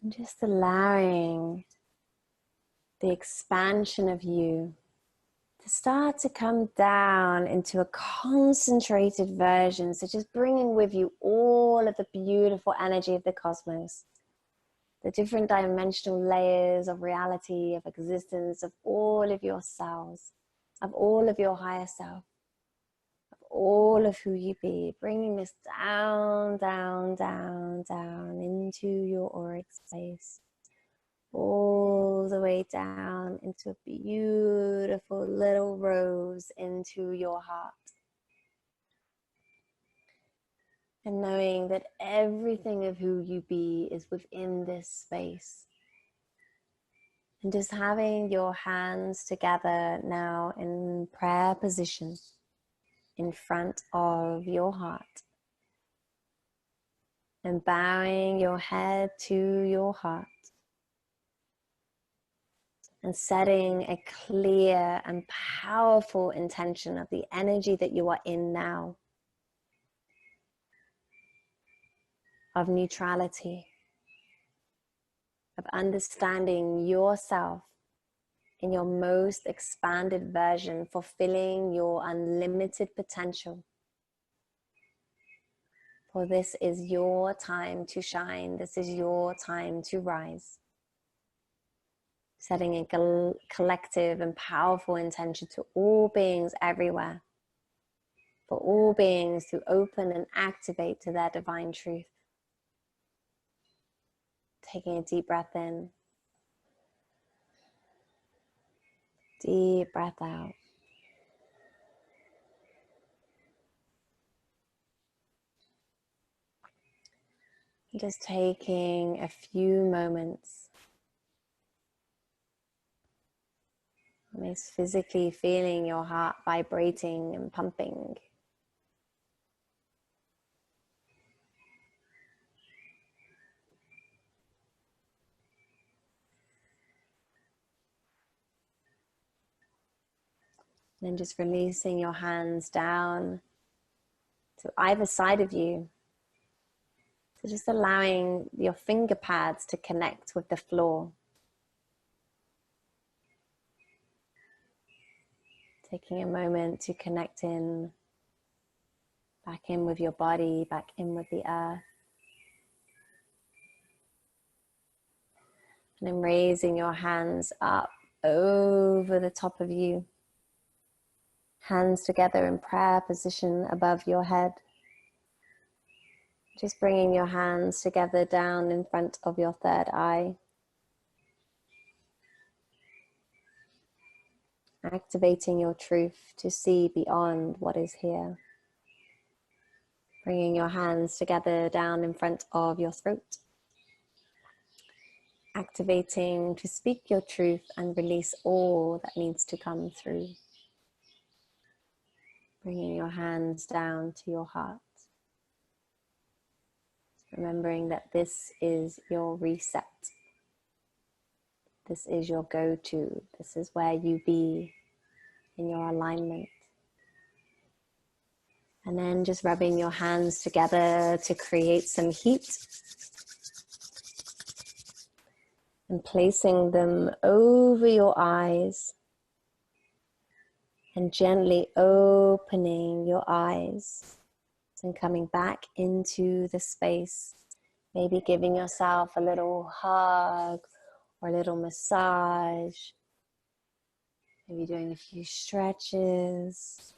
And just allowing the expansion of you to start to come down into a concentrated version. So just bringing with you all of the beautiful energy of the cosmos, the different dimensional layers of reality, of existence, of all of your cells, of all of your higher self, of all of who you be, bringing this down, down, down, down into your auric space, all the way down into a beautiful little rose into your heart. And knowing that everything of who you be is within this space. And just having your hands together now in prayer position in front of your heart. And bowing your head to your heart. And setting a clear and powerful intention of the energy that you are in now. Of neutrality. Of understanding yourself in your most expanded version, fulfilling your unlimited potential. For this is your time to shine. This is your time to rise. Setting a collective and powerful intention to all beings everywhere. For all beings to open and activate to their divine truth. Taking a deep breath in. Deep breath out. Just taking a few moments. Almost physically feeling your heart vibrating and pumping. And then just releasing your hands down to either side of you. So just allowing your finger pads to connect with the floor. Taking a moment to connect in, back in with your body, back in with the earth. And then raising your hands up over the top of you. Hands together in prayer position above your head. Just bringing your hands together down in front of your third eye. Activating your truth to see beyond what is here. Bringing your hands together down in front of your throat. Activating to speak your truth and release all that needs to come through. Bringing your hands down to your heart. Remembering that this is your reset. This is your go-to. This is where you be in your alignment. And then just rubbing your hands together to create some heat. And placing them over your eyes. And gently opening your eyes. And coming back into the space. Maybe giving yourself a little hug or a little massage. Maybe doing a few stretches.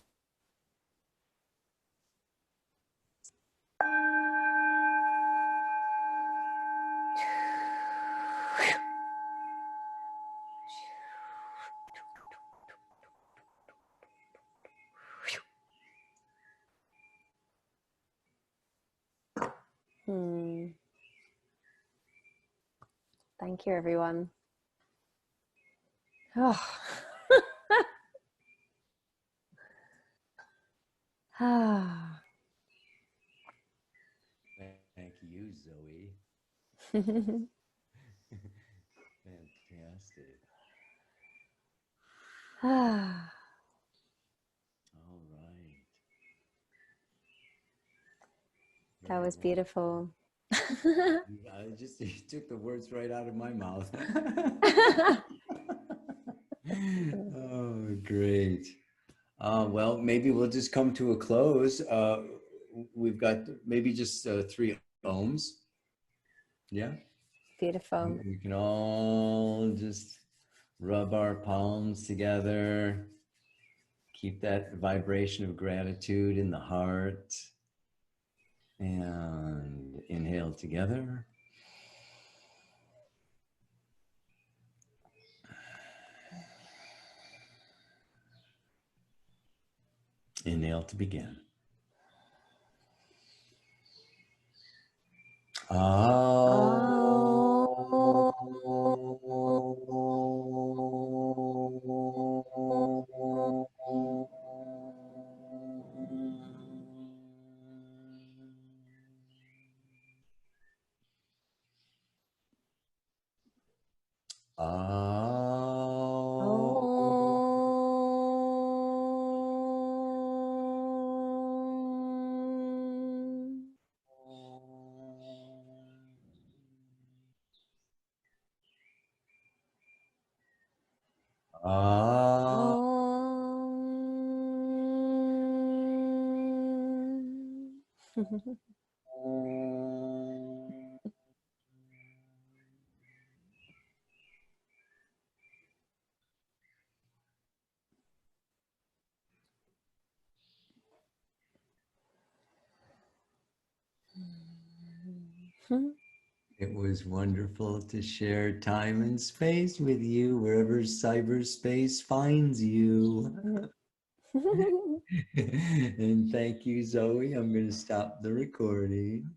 Thank you, everyone. Oh. Thank you, Zoe. Fantastic. All right. That was beautiful. You took the words right out of my mouth. Oh, great. Well, maybe we'll just come to a close. We've got maybe just 3 ohms. Yeah. Beautiful. We can all just rub our palms together. Keep that vibration of gratitude in the heart. And inhale together. Inhale to begin. It was wonderful to share time and space with you wherever cyberspace finds you. And thank you, Zoe. I'm going to stop the recording.